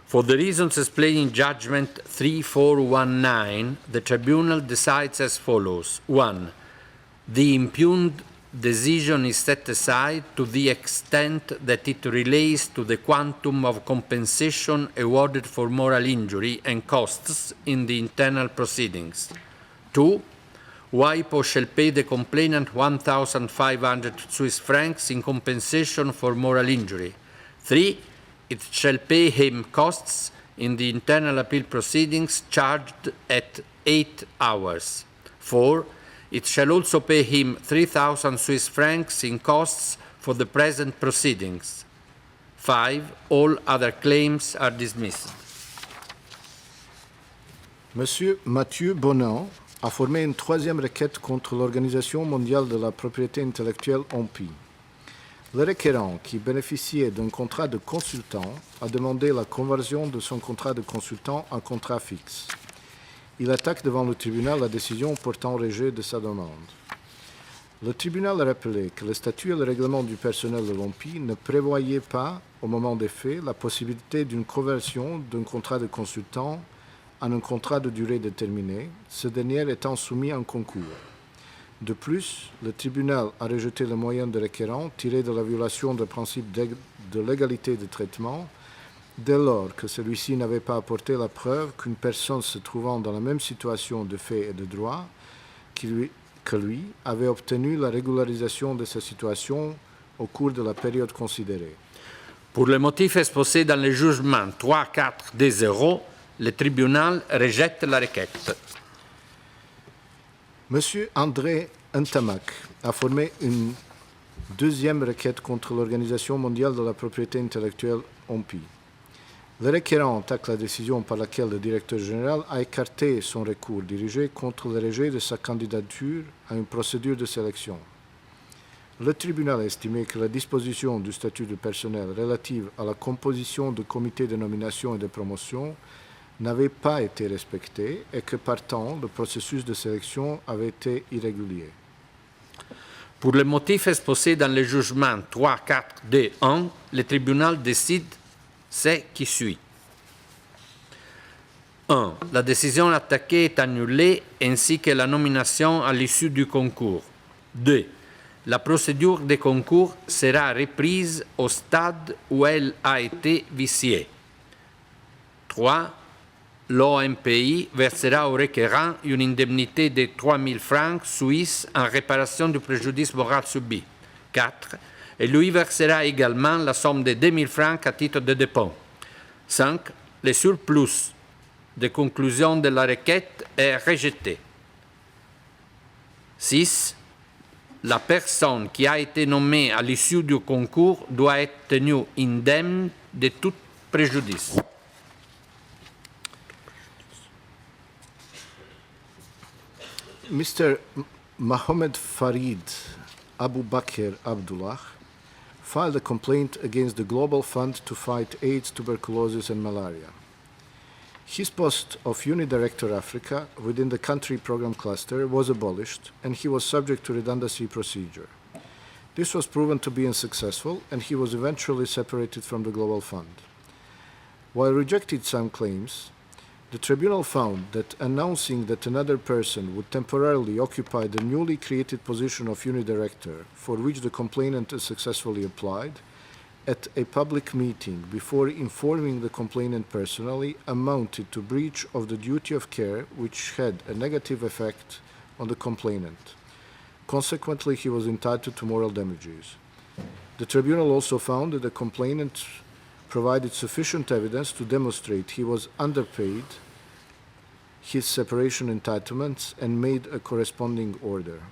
Speaker 1: For the reasons explained in Judgment 3419, the Tribunal decides as follows. 1. The impugned decision is set aside to the extent that it relates to the quantum of compensation awarded for moral injury and costs in the internal proceedings. 2. WIPO shall pay the complainant 1,500 Swiss francs in compensation for moral injury. 3. It shall pay him costs in the internal appeal proceedings charged at 8 hours. 4. It shall also pay him 3,000 Swiss francs in costs for the present proceedings. 5. All other claims are dismissed.
Speaker 2: Monsieur Mathieu Bonin a formé une troisième requête contre l'Organisation mondiale de la propriété intellectuelle OMPI. Le requérant, qui bénéficiait d'un contrat de consultant, a demandé la conversion de son contrat de consultant en contrat fixe. Il attaque devant le tribunal la décision portant rejet de sa demande. Le tribunal a rappelé que le statut et le règlement du personnel de l'OMPI ne prévoyaient pas, au moment des faits, la possibilité d'une conversion d'un contrat de consultant en un contrat de durée déterminée, ce dernier étant soumis à un concours. De plus, le tribunal a rejeté le moyen de requérant tiré de la violation du principe de l'égalité de traitement dès lors que celui-ci n'avait pas apporté la preuve qu'une personne se trouvant dans la même situation de fait et de droit que lui avait obtenu la régularisation de sa situation au cours de la période considérée.
Speaker 1: Pour les motifs exposés dans le jugement 3.4D0, le tribunal rejette la requête.
Speaker 2: Monsieur André Ntamak a formé une deuxième requête contre l'Organisation mondiale de la propriété intellectuelle OMPI. Le requérant attaque la décision par laquelle le directeur général a écarté son recours dirigé contre le rejet de sa candidature à une procédure de sélection. Le tribunal a estimé que la disposition du statut du personnel relative à la composition du comité de nomination et de promotion n'avait pas été respectée et que, partant, le processus de sélection avait été irrégulier.
Speaker 1: Pour les motifs exposés dans le jugement 3.4D1, le tribunal décide ce qui suit. 1. La décision attaquée est annulée ainsi que la nomination à l'issue du concours. 2. La procédure de concours sera reprise au stade où elle a été viciée. 3. L'OMPI versera au requérant une indemnité de 3 000 francs suisses en réparation du préjudice moral subi. 4. Et lui versera également la somme de 2 000 francs à titre de dépôt. 5. Le surplus de conclusion de la requête est rejeté. 6. La personne qui a été nommée à l'issue du concours doit être tenue indemne de tout préjudice.
Speaker 2: Mr. Mohammed Farid Abu Bakr Abdullah filed a complaint against the Global Fund to fight AIDS, tuberculosis, and malaria. His post of Unidirector Africa within the country program cluster was abolished, and he was subject to redundancy procedure. This was proven to be unsuccessful, and he was eventually separated from the Global Fund. While rejecting some claims, the tribunal found that announcing that another person would temporarily occupy the newly created position of Unidirector, for which the complainant successfully applied, at a public meeting before informing the complainant personally amounted to breach of the duty of care, which had a negative effect on the complainant. Consequently, he was entitled to moral damages. The tribunal also found that the complainant provided sufficient evidence to demonstrate he was underpaid his separation entitlements and made a corresponding order.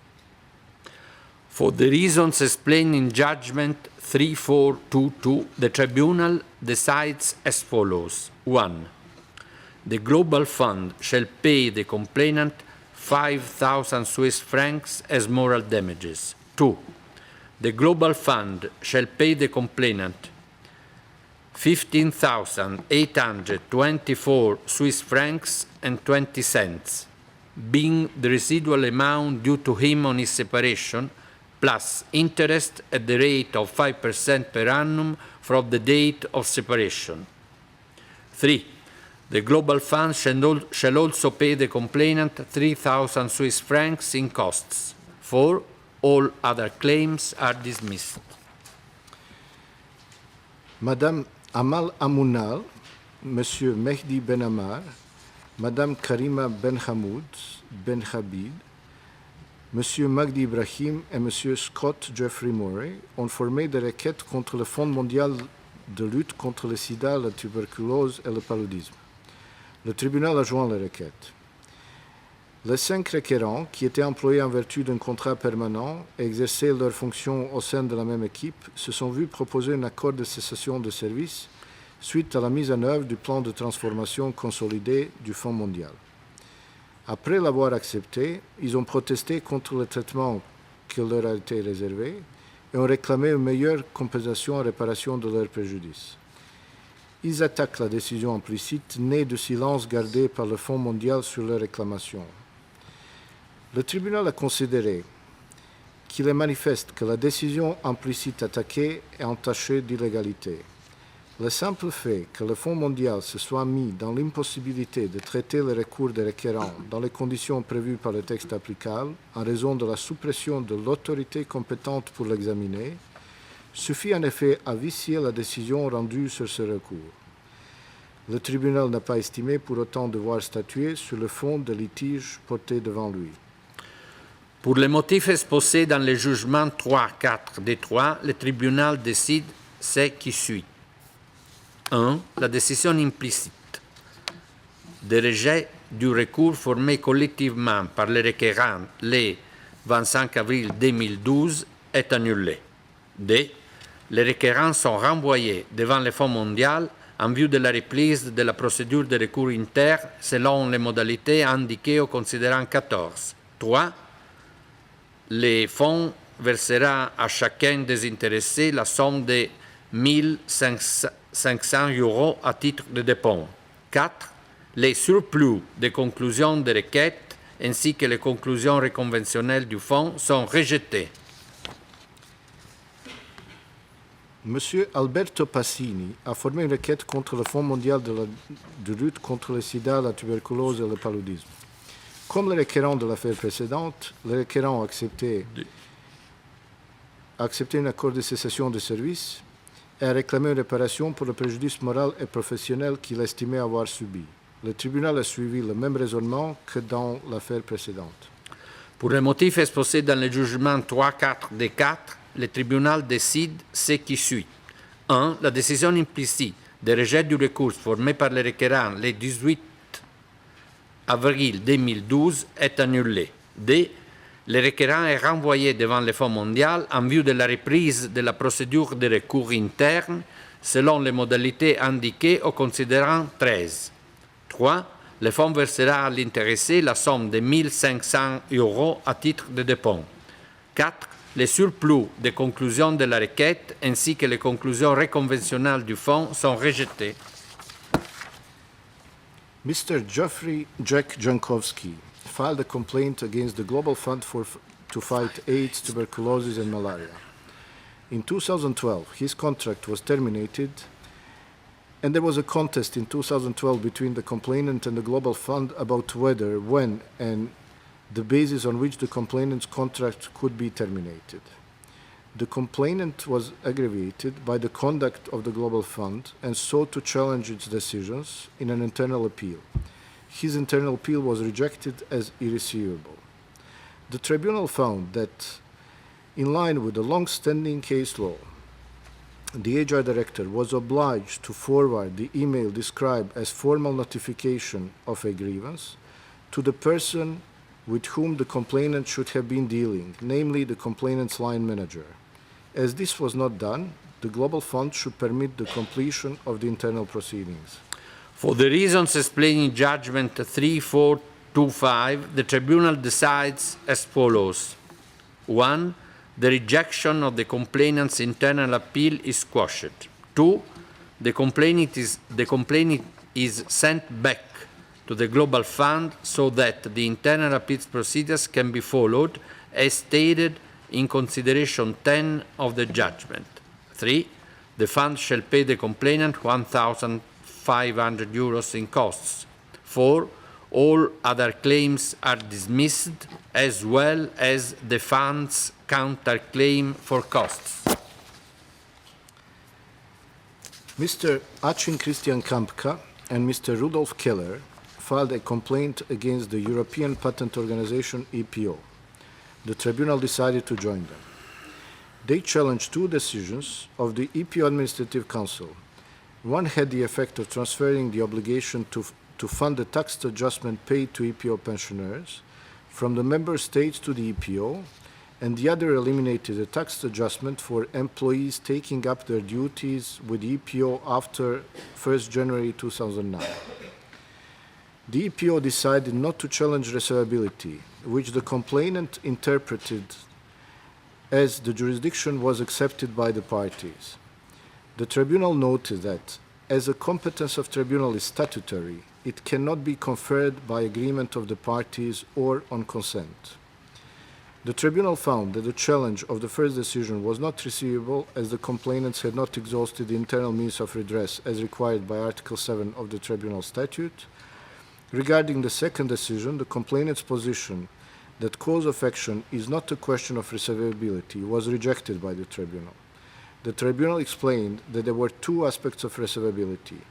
Speaker 1: For the reasons explained in Judgment 3422, the Tribunal decides as follows. 1. The Global Fund shall pay the complainant 5,000 Swiss francs as moral damages. 2. The Global Fund shall pay the complainant 15,824 Swiss francs and 20 cents, being the residual amount due to him on his separation, plus interest at the rate of 5% per annum from the date of separation. 3. The Global Fund shall also pay the complainant 3,000 Swiss francs in costs. 4. All other claims are dismissed.
Speaker 2: Madame Amal Amounal, Monsieur Mehdi Ben Ammar, Madame Karima Ben Hamoud Ben Habib, Monsieur Magdi Ibrahim et Monsieur Scott Jeffrey Murray ont formé des requêtes contre le Fonds mondial de lutte contre le sida, la tuberculose et le paludisme. Le tribunal a joint les requêtes. Les 5 requérants, qui étaient employés en vertu d'un contrat permanent et exerçaient leurs fonctions au sein de la même équipe, se sont vus proposer un accord de cessation de service suite à la mise en œuvre du plan de transformation consolidé du Fonds mondial. Après l'avoir accepté, ils ont protesté contre le traitement qui leur a été réservé et ont réclamé une meilleure compensation en réparation de leurs préjudices. Ils attaquent la décision implicite née du silence gardé par le Fonds mondial sur leurs réclamations. Le tribunal a considéré qu'il est manifeste que la décision implicite attaquée est entachée d'illégalité. Le simple fait que le Fonds mondial se soit mis dans l'impossibilité de traiter le recours des requérants dans les conditions prévues par le texte applicable en raison de la suppression de l'autorité compétente pour l'examiner, suffit en effet à vicier la décision rendue sur ce recours. Le tribunal n'a pas estimé pour autant devoir statuer sur le fond des litiges portés devant lui.
Speaker 1: Pour les motifs exposés dans les jugements 3, 4 des 3, le tribunal décide ce qui suit. 1. La décision implicite de rejet du recours formé collectivement par les requérants le 25 avril 2012 est annulée. 2. Les requérants sont renvoyés devant le Fonds mondial en vue de la reprise de la procédure de recours interne selon les modalités indiquées au considérant 14. 3. Le fonds versera à chacun des intéressés la somme de 1 500 € à titre de dépôt. 4. Les surplus des conclusions de requête ainsi que les conclusions reconventionnelles du fonds sont rejetés.
Speaker 2: M. Alberto Passini a formé une requête contre le Fonds mondial de lutte contre le sida, la tuberculose et le paludisme. Comme les requérants de l'affaire précédente, les requérants ont accepté un accord de cessation de service et a réclamé une réparation pour le préjudice moral et professionnel qu'il estimait avoir subi. Le tribunal a suivi le même raisonnement que dans l'affaire précédente.
Speaker 1: Pour les motifs exposés dans le jugement 3-4 des 4, le tribunal décide ce qui suit. 1. La décision implicite de rejet du recours formé par les requérants le 18 avril 2012 est annulée. 2. Le requérant est renvoyé devant le Fonds mondial en vue de la reprise de la procédure de recours interne selon les modalités indiquées au considérant 13. 3. Le fonds versera à l'intéressé la somme de 1 500 € à titre de dépôt. 4. Les surplus des conclusions de la requête ainsi que les conclusions reconventionnelles du fonds sont rejetés.
Speaker 2: Mr. Geoffrey Jack Jankowski filed a complaint against the Global Fund to fight AIDS, tuberculosis, and malaria. In 2012, his contract was terminated, and there was a contest in 2012 between the complainant and the Global Fund about whether, when, and the basis on which the complainant's contract could be terminated. The complainant was aggravated by the conduct of the Global Fund and sought to challenge its decisions in an internal appeal. His internal appeal was rejected as irreceivable. The tribunal found that, in line with the long-standing case law, the HR director was obliged to forward the email described as formal notification of a grievance to the person with whom the complainant should have been dealing, namely the complainant's line manager. As this was not done, the Global Fund should permit the completion of the internal proceedings.
Speaker 1: For the reasons explained in Judgment 3425, the Tribunal decides as follows. 1. The rejection of the complainant's internal appeal is quashed. 2. The complainant is sent back to the Global Fund so that the internal appeals procedures can be followed as stated in consideration 10 of the judgment. 3. The fund shall pay the complainant 1,500 € in costs. 4. All other claims are dismissed, as well as the fund's counterclaim for costs.
Speaker 2: Mr. Achin Christian Kampka and Mr. Rudolf Keller filed a complaint against the European Patent Organization, EPO. The tribunal decided to join them. They challenged 2 decisions of the EPO Administrative Council. One had the effect of transferring the obligation to fund the tax adjustment paid to EPO pensioners, from the member states to the EPO, and the other eliminated a tax adjustment for employees taking up their duties with EPO after 1st January 2009. The EPO decided not to challenge reservability, which the complainant interpreted as the jurisdiction was accepted by the parties. The tribunal noted that, as a competence of tribunal is statutory, it cannot be conferred by agreement of the parties or on consent. The tribunal found that the challenge of the first decision was not receivable as the complainants had not exhausted the internal means of redress as required by Article 7 of the Tribunal Statute. Regarding the second decision, the complainant's position that cause of action is not a question of reservability was rejected by the tribunal. The tribunal explained that there were two aspects of reservability: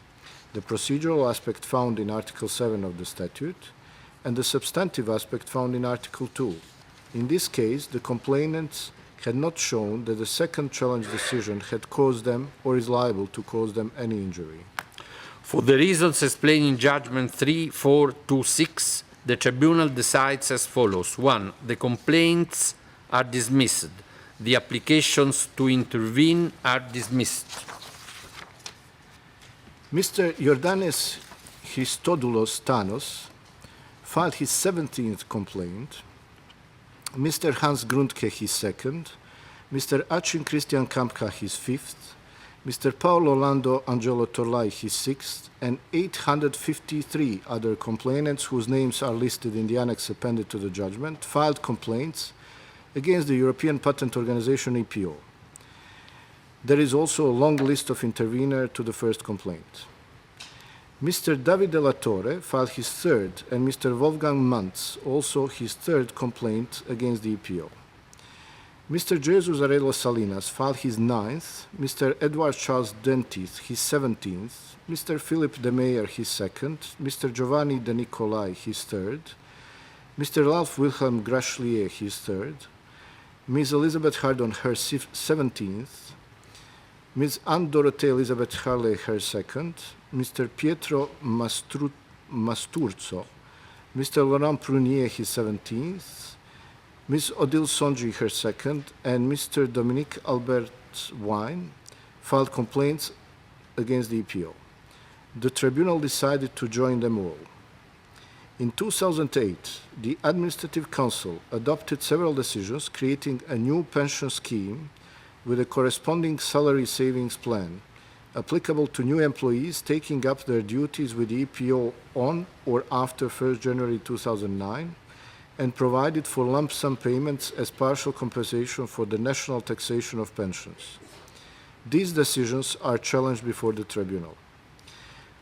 Speaker 2: the procedural aspect found in Article 7 of the statute and the substantive aspect found in Article 2. In this case, the complainants had not shown that the second challenge decision had caused them or is liable to cause them any injury.
Speaker 1: For the reasons explained in Judgment 3426, the Tribunal decides as follows. 1. The complaints are dismissed. The applications to intervene are dismissed.
Speaker 2: Mr. Jordanes Christodoulos Tanos filed his 17th complaint, Mr. Hans Grundke his second, Mr. Acin Christian Kampka his fifth, Mr. Paolo Orlando Angelo Torlai his sixth, and 853 other complainants whose names are listed in the annex appended to the judgment filed complaints against the European Patent Organization EPO. There is also a long list of interveners to the first complaint. Mr. David de la Torre filed his third, and Mr. Wolfgang Mantz also his third complaint against the EPO. Mr. Jesus Arelo Salinas filed his ninth, Mr. Edward Charles Dentith his 17th, Mr. Philip de Meyer his second, Mr. Giovanni de Nicolai his third, Mr. Ralph Wilhelm Grachlier his third, Ms. Elizabeth Hardon her 17th, Ms. Anne Dorothée Elizabeth Harley her second, Mr. Pietro Masturzo, Mr. Laurent Prunier his 17th, Ms. Odile Sonji her second, and Mr. Dominique Albert Wine filed complaints against the EPO. The tribunal decided to join them all. In 2008, the Administrative Council adopted several decisions creating a new pension scheme with a corresponding salary savings plan applicable to new employees taking up their duties with the EPO on or after 1st January 2009, and provided for lump sum payments as partial compensation for the national taxation of pensions. These decisions are challenged before the tribunal.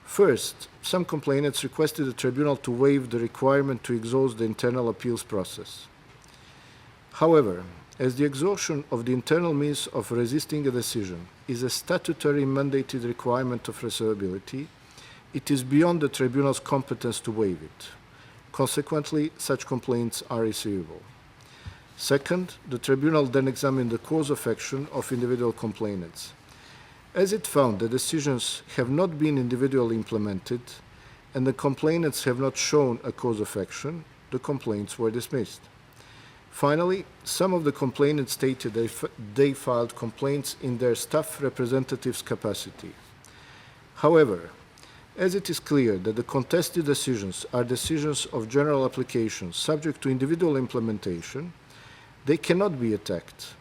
Speaker 2: First, some complainants requested the tribunal to waive the requirement to exhaust the internal appeals process. However, as the exhaustion of the internal means of resisting a decision is a statutory mandated requirement of reservability, it is beyond the tribunal's competence to waive it. Consequently, such complaints are receivable. Second, the tribunal then examined the cause of action of individual complainants. As it found the decisions have not been individually implemented and the complainants have not shown a cause of action, the complaints were dismissed. Finally, some of the complainants stated they filed complaints in their staff representative's capacity. However, as it is clear that the contested decisions are decisions of general application subject to individual implementation, they cannot be attacked,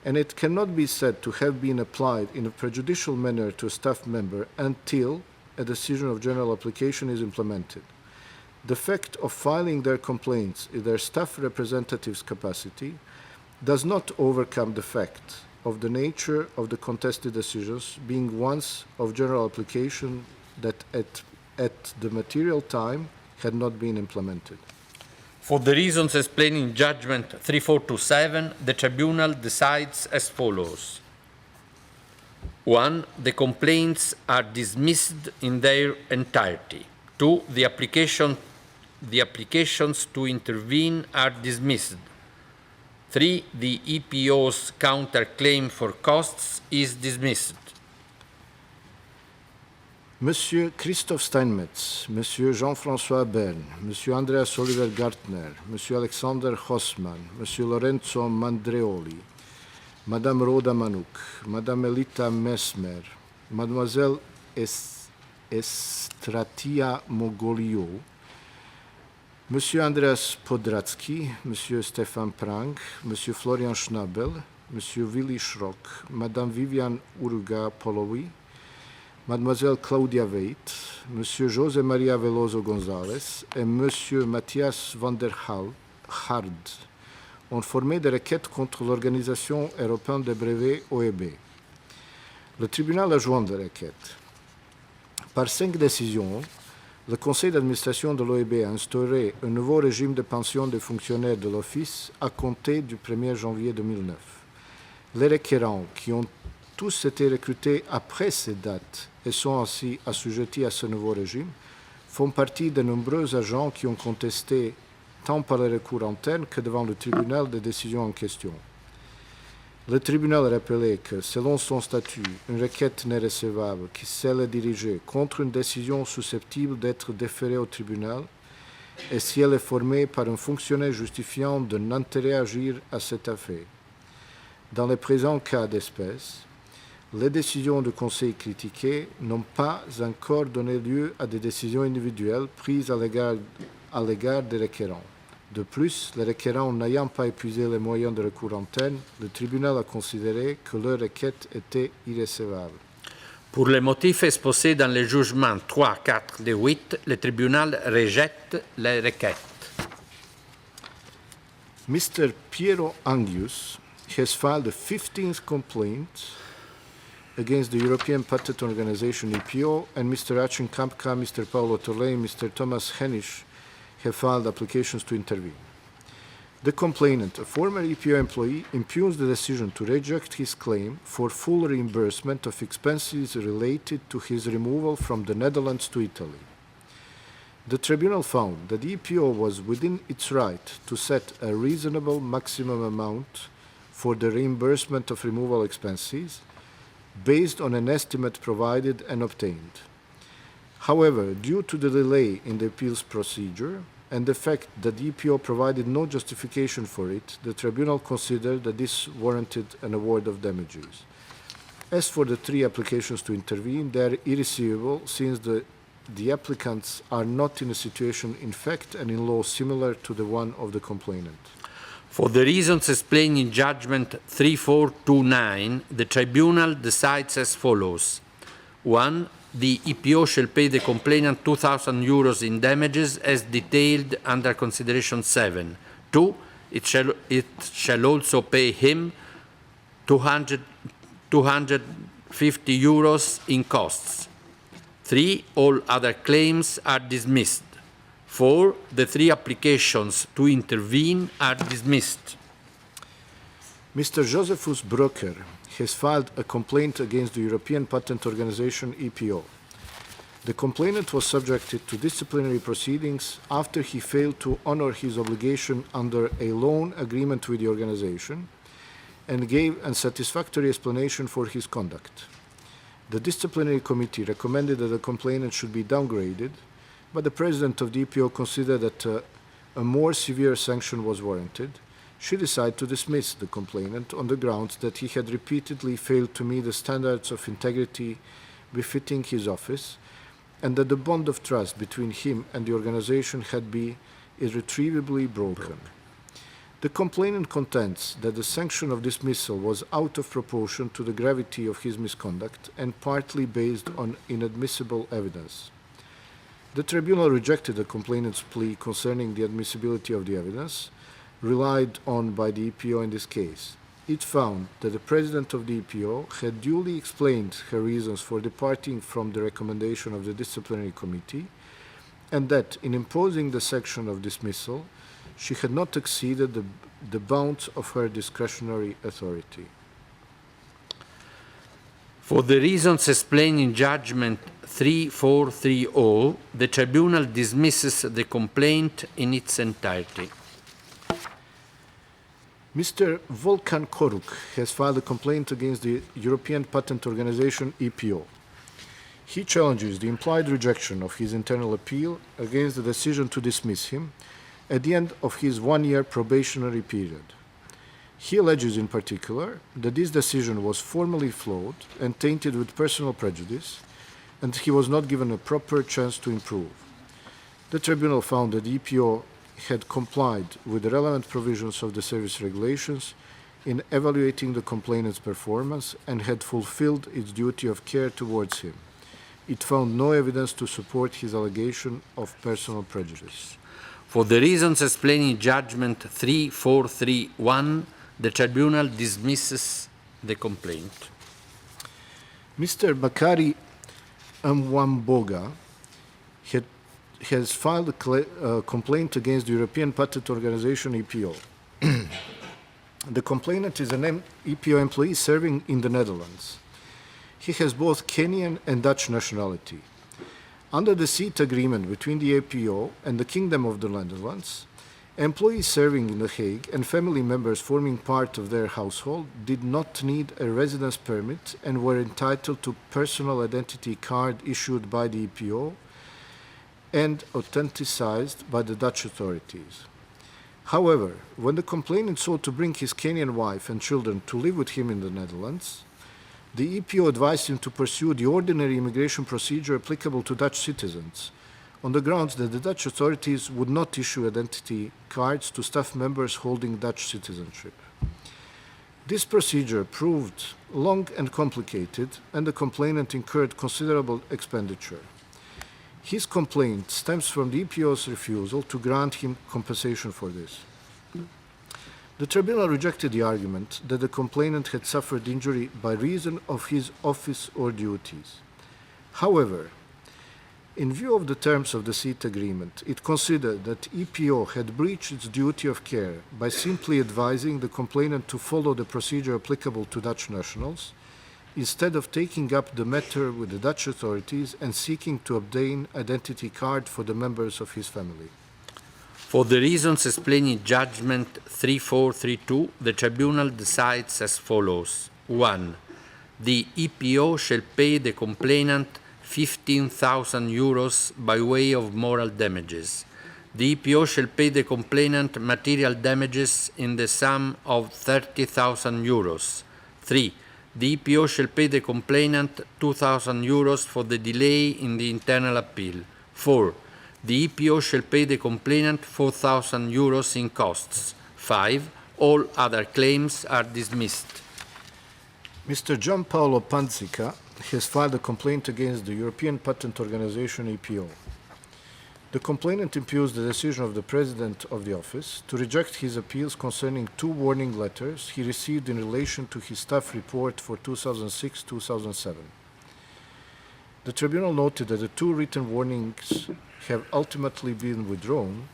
Speaker 2: and it cannot be said to have been applied in a prejudicial manner to a staff member until a decision of general application is implemented. The fact of filing their complaints in their staff representative's capacity does not overcome the fact of the nature of the contested decisions being ones of general application that at the material time had not been implemented.
Speaker 1: For the reasons explained in Judgment 3427, the Tribunal decides as follows. 1. The complaints are dismissed in their entirety. 2. The applications to intervene are dismissed. 3. The EPO's counterclaim for costs is dismissed.
Speaker 2: Monsieur Christoph Steinmetz, Monsieur Jean-François Bern, Monsieur Andreas Oliver Gartner, Monsieur Alexander Hossmann, Monsieur Lorenzo Mandreoli, Madame Rhoda Manouk, Madame Elita Mesmer, Mademoiselle Estratia Mogolio, Monsieur Andreas Podratsky, Monsieur Stefan Prang, Monsieur Florian Schnabel, Monsieur Willy Schrock, Madame Viviane Uruga-Polowi, Mademoiselle Claudia Veit, Monsieur José Maria Veloso González et Monsieur Matthias van der Hard ont formé des requêtes contre l'Organisation européenne des brevets OEB. Le tribunal a joint des requêtes. Par 5 décisions, le conseil d'administration de l'OEB a instauré un nouveau régime de pension des fonctionnaires de l'Office à compter du 1er janvier 2009. Les requérants, qui ont tous été recrutés après cette date et sont ainsi assujettis à ce nouveau régime, font partie de nombreux agents qui ont contesté tant par les recours internes que devant le tribunal des décisions en question. Le tribunal a rappelé que, selon son statut, une requête n'est recevable que si elle est dirigée contre une décision susceptible d'être déférée au tribunal et si elle est formée par un fonctionnaire justifiant d'un intérêt à agir à cet effet. Dans le présent cas d'espèce, les décisions du Conseil critiquées n'ont pas encore donné lieu à des décisions individuelles prises à l'égard des requérants. De plus, les requérants n'ayant pas épuisé les moyens de recours interne, le tribunal a considéré que leur requête était irrecevable.
Speaker 1: Pour les motifs exposés dans les jugements 3, 4 et 8, le tribunal rejette les requêtes.
Speaker 2: Mr. Piero Angius has filed a 15th complaint against the European Patent Organization EPO, and Mr. Achin Kampka, Mr. Paolo Torlei, and Mr. Thomas Hennisch have filed applications to intervene. The complainant, a former EPO employee, impugns the decision to reject his claim for full reimbursement of expenses related to his removal from the Netherlands to Italy. The tribunal found that the EPO was within its right to set a reasonable maximum amount for the reimbursement of removal expenses based on an estimate provided and obtained. However, due to the delay in the appeals procedure and the fact that the EPO provided no justification for it, the tribunal considered that this warranted an award of damages. As for the 3 applications to intervene, they are irreceivable since the applicants are not in a situation in fact and in law similar to the one of the complainant.
Speaker 1: For the reasons explained in Judgment 3429, the Tribunal decides as follows. 1. The EPO shall pay the complainant €2,000 in damages as detailed under Consideration 7. 2. It shall also pay him €250 in costs. 3. All other claims are dismissed. 4. The 3 applications to intervene are dismissed.
Speaker 2: Mr. Josephus Broker has filed a complaint against the European Patent Organization EPO. The complainant was subjected to disciplinary proceedings after he failed to honor his obligation under a loan agreement with the organization and gave unsatisfactory explanation for his conduct. The disciplinary committee recommended that the complainant should be downgraded, but the president of the EPO considered that a more severe sanction was warranted. She decided to dismiss the complainant on the grounds that he had repeatedly failed to meet the standards of integrity befitting his office, and that the bond of trust between him and the organization had been irretrievably broken. The complainant contends that the sanction of dismissal was out of proportion to the gravity of his misconduct and partly based on inadmissible evidence. The tribunal rejected the complainant's plea concerning the admissibility of the evidence relied on by the EPO in this case. It found that the president of the EPO had duly explained her reasons for departing from the recommendation of the disciplinary committee, and that in imposing the sanction of dismissal, she had not exceeded the bounds of her discretionary authority.
Speaker 1: For the reasons explained in Judgment 3430, the Tribunal dismisses the complaint in its entirety.
Speaker 2: Mr. Volkan Koruk has filed a complaint against the European Patent Organization EPO. He challenges the implied rejection of his internal appeal against the decision to dismiss him at the end of his one-year probationary period. He alleges in particular that this decision was formally flawed and tainted with personal prejudice, and he was not given a proper chance to improve. The tribunal found that the EPO had complied with the relevant provisions of the service regulations in evaluating the complainant's performance and had fulfilled its duty of care towards him. It found no evidence to support his allegation of personal prejudice.
Speaker 1: For the reasons explained in Judgment 3431, the Tribunal dismisses the complaint.
Speaker 2: Mr. Bakari Mwamboga has filed a complaint against the European Patent Organization, EPO. The complainant is an EPO employee serving in the Netherlands. He has both Kenyan and Dutch nationality. Under the seat agreement between the EPO and the Kingdom of the Netherlands, employees serving in The Hague and family members forming part of their household did not need a residence permit and were entitled to personal identity card issued by the EPO and authenticized by the Dutch authorities. However, when the complainant sought to bring his Kenyan wife and children to live with him in the Netherlands, the EPO advised him to pursue the ordinary immigration procedure applicable to Dutch citizens, on the grounds that the Dutch authorities would not issue identity cards to staff members holding Dutch citizenship. This procedure proved long and complicated, and the complainant incurred considerable expenditure. His complaint stems from the EPO's refusal to grant him compensation for this. The tribunal rejected the argument that the complainant had suffered injury by reason of his office or duties. However, in view of the terms of the seat agreement, it considered that EPO had breached its duty of care by simply advising the complainant to follow the procedure applicable to Dutch nationals, instead of taking up the matter with the Dutch authorities and seeking to obtain identity card for the members of his family.
Speaker 1: For the reasons explained in Judgment 3432, the Tribunal decides as follows. 1. The EPO shall pay the complainant 15,000 euros by way of moral damages. The EPO shall pay the complainant material damages in the sum of 30,000 euros. 3. The EPO shall pay the complainant 2,000 euros for the delay in the internal appeal. 4. The EPO shall pay the complainant 4,000 euros in costs. 5. All other claims are dismissed.
Speaker 2: Mr. Gianpaolo Panzica has filed a complaint against the European Patent Organization, EPO. The complainant impugns the decision of the President of the Office to reject his appeals concerning 2 warning letters he received in relation to his staff report for 2006-2007. The Tribunal noted that the 2 written warnings have ultimately been withdrawn,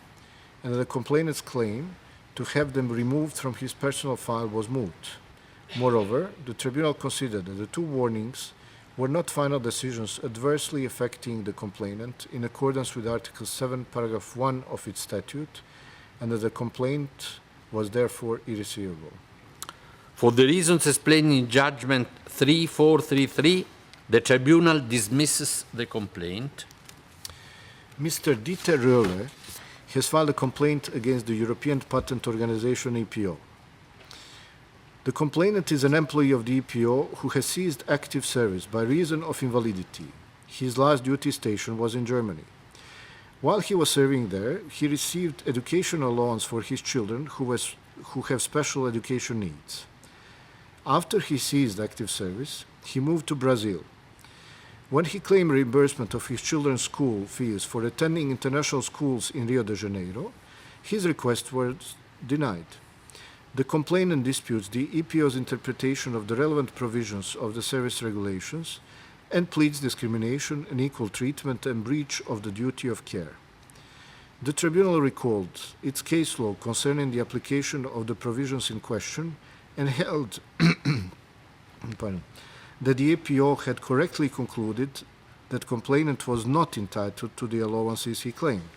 Speaker 2: and that the complainant's claim to have them removed from his personal file was moot. Moreover, the Tribunal considered that the 2 warnings were not final decisions adversely affecting the complainant in accordance with Article 7, Paragraph 1 of its statute, and that the complaint was therefore irreceivable.
Speaker 1: For the reasons explained in Judgment 3433, the Tribunal dismisses the complaint.
Speaker 2: Mr. Dieter Röhle has filed a complaint against the European Patent Organization, EPO. The complainant is an employee of the EPO who has ceased active service by reason of invalidity. His last duty station was in Germany. While he was serving there, he received educational allowance for his children who have special education needs. After he ceased active service, he moved to Brazil. When he claimed reimbursement of his children's school fees for attending international schools in Rio de Janeiro, his request was denied. The complainant disputes the EPO's interpretation of the relevant provisions of the service regulations and pleads discrimination, unequal treatment, and breach of the duty of care. The Tribunal recalled its case law concerning the application of the provisions in question and held that the EPO had correctly concluded that complainant was not entitled to the allowances he claimed.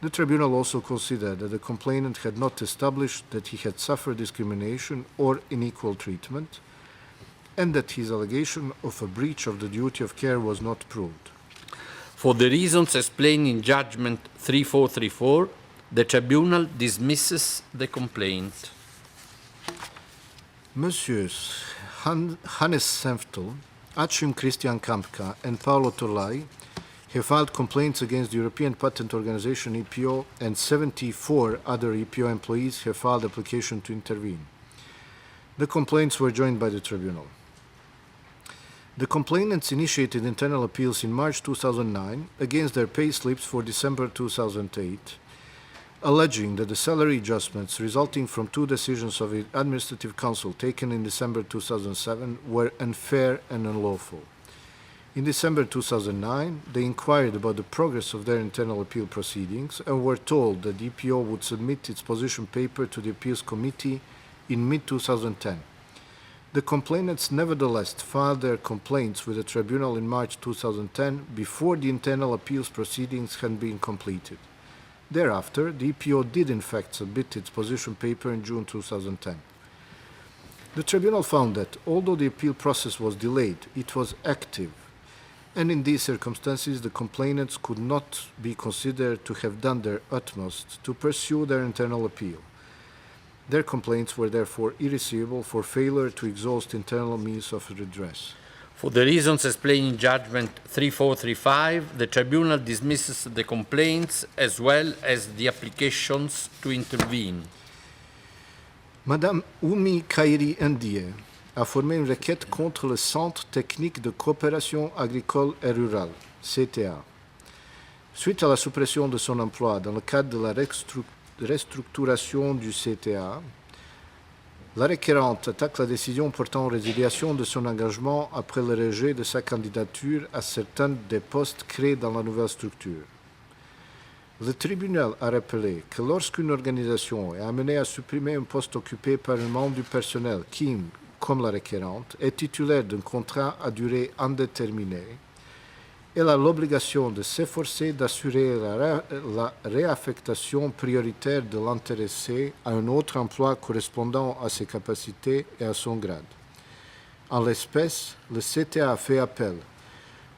Speaker 2: The Tribunal also considered that the complainant had not established that he had suffered discrimination or unequal treatment, and that his allegation of a breach of the duty of care was not proved.
Speaker 1: For the reasons explained in Judgment 3434, the Tribunal dismisses the complaint.
Speaker 2: Messieurs Hannes Senftel, Achim Christian Kampka, and Paolo Torlai have filed complaints against the European Patent Organization EPO, and 74 other EPO employees have filed application to intervene. The complaints were joined by the Tribunal. The complainants initiated internal appeals in March 2009 against their pay slips for December 2008, alleging that the salary adjustments resulting from two decisions of the Administrative Council taken in December 2007 were unfair and unlawful. In December 2009, they inquired about the progress of their internal appeal proceedings and were told that the EPO would submit its position paper to the Appeals Committee in mid-2010. The complainants nevertheless filed their complaints with the Tribunal in March 2010 before the internal appeals proceedings had been completed. Thereafter, the EPO did in fact submit its position paper in June 2010. The Tribunal found that, although the appeal process was delayed, it was active, and in these circumstances the complainants could not be considered to have done their utmost to pursue their internal appeal. Their complaints were therefore irreceivable for failure to exhaust internal means of redress.
Speaker 1: For the reasons explained in Judgment 3435, the Tribunal dismisses the complaints as well as the applications to intervene.
Speaker 2: Madame Oumi Kairi Ndiaye a formé une requête contre le Centre technique de coopération agricole et rurale, CTA. Suite à la suppression de son emploi dans le cadre de la restructuration du CTA, la requérante attaque la décision portant résiliation de son engagement après le rejet de sa candidature à certains des postes créés dans la nouvelle structure. Le tribunal a rappelé que lorsqu'une organisation est amenée à supprimer un poste occupé par un membre du personnel qui, comme la requérante, est titulaire d'un contrat à durée indéterminée, elle a l'obligation de s'efforcer d'assurer la réaffectation prioritaire de l'intéressé à un autre emploi correspondant à ses capacités et à son grade. En l'espèce, le CTA a fait appel,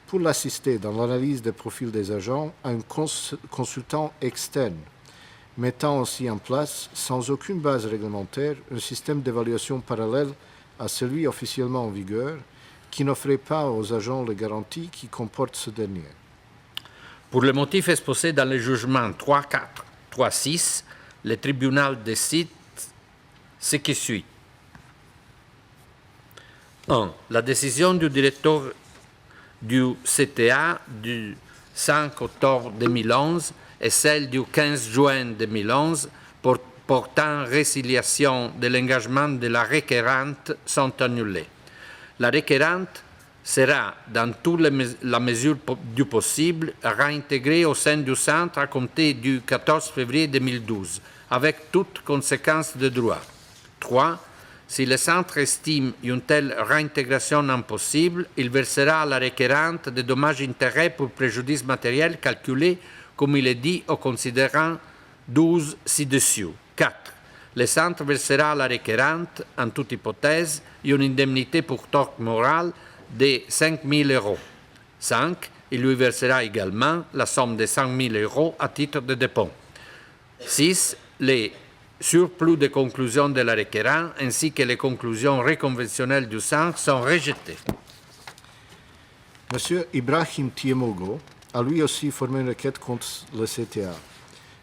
Speaker 2: pour l'assister dans l'analyse des profils des agents, à un consultant externe, mettant ainsi en place, sans aucune base réglementaire, un système d'évaluation parallèle à celui officiellement en vigueur, qui n'offrait pas aux agents les garanties qui comportent ce dernier.
Speaker 1: Pour le motif exposé dans le jugement 3436, le tribunal décide ce qui suit. 1. La décision du directeur du CTA du 5 octobre 2011 et celle du 15 juin 2011 portant résiliation de l'engagement de la requérante sont annulées. La requérante sera, dans toute la mesure du possible, réintégrée au sein du centre à compter du 14 février 2012, avec toutes conséquences de droit. 3. Si le centre estime une telle réintégration impossible, il versera à la requérante des dommages-intérêts pour préjudice matériel calculés, comme il est dit, au considérant 12 ci-dessus. 4. Le centre versera à la requérante, en toute hypothèse, une indemnité pour tort moral de 5 000 euros. 5. Il lui versera également la somme de 5 000 euros à titre de dépôt. 6. Les surplus de conclusions de la requérante ainsi que les conclusions réconventionnelles du centre sont rejetées.
Speaker 2: M. Ibrahim Tiemogo a lui aussi formé une requête contre le CTA.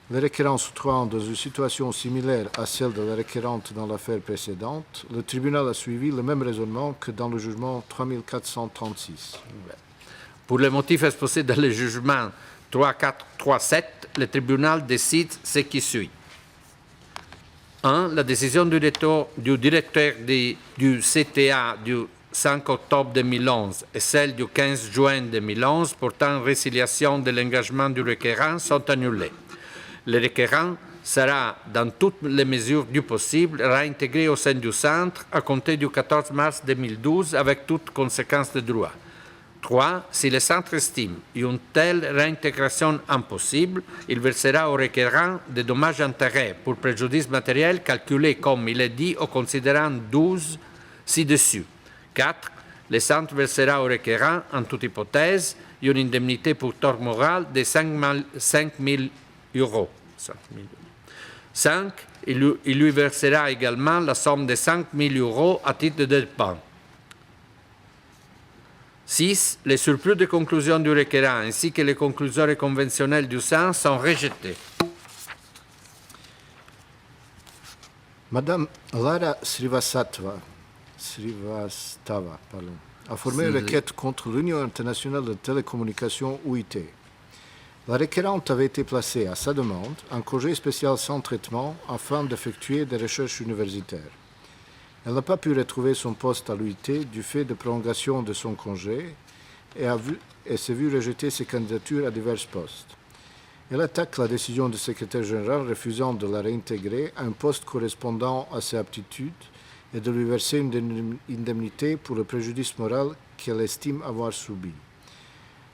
Speaker 2: Les requérants se trouvant dans une situation similaire à celle de la requérante dans l'affaire précédente, le tribunal a suivi le même raisonnement que dans le jugement 3436.
Speaker 1: Pour le motif exposé dans le jugement 3437, le tribunal décide ce qui suit. 1. La décision du directeur du CTA du 5 octobre 2011 et celle du 15 juin 2011 portant résiliation de l'engagement du requérant sont annulées. Le requérant sera, dans toutes les mesures du possible, réintégré au sein du centre à compter du 14 mars 2012 avec toutes conséquences de droit. 3. Si le centre estime une telle réintégration impossible, il versera au requérant des dommages-intérêts pour préjudice matériel calculés, comme il est dit, au considérant 12 ci-dessus. 4. Le centre versera au requérant, en toute hypothèse, une indemnité pour tort moral de 5 000 euros. 5. Il lui versera également la somme de 5 000 euros à titre de dépens. 6. Les surplus de conclusion du requérant ainsi que les conclusions conventionnelles du sens sont rejetés.
Speaker 2: Madame Lara Srivastava a formé une requête contre l'Union internationale de télécommunications UIT. La requérante avait été placée, à sa demande, en congé spécial sans traitement afin d'effectuer des recherches universitaires. Elle n'a pas pu retrouver son poste à l'UIT du fait de prolongation de son congé et s'est vue rejeter ses candidatures à divers postes. Elle attaque la décision du secrétaire général refusant de la réintégrer à un poste correspondant à ses aptitudes et de lui verser une indemnité pour le préjudice moral qu'elle estime avoir subi.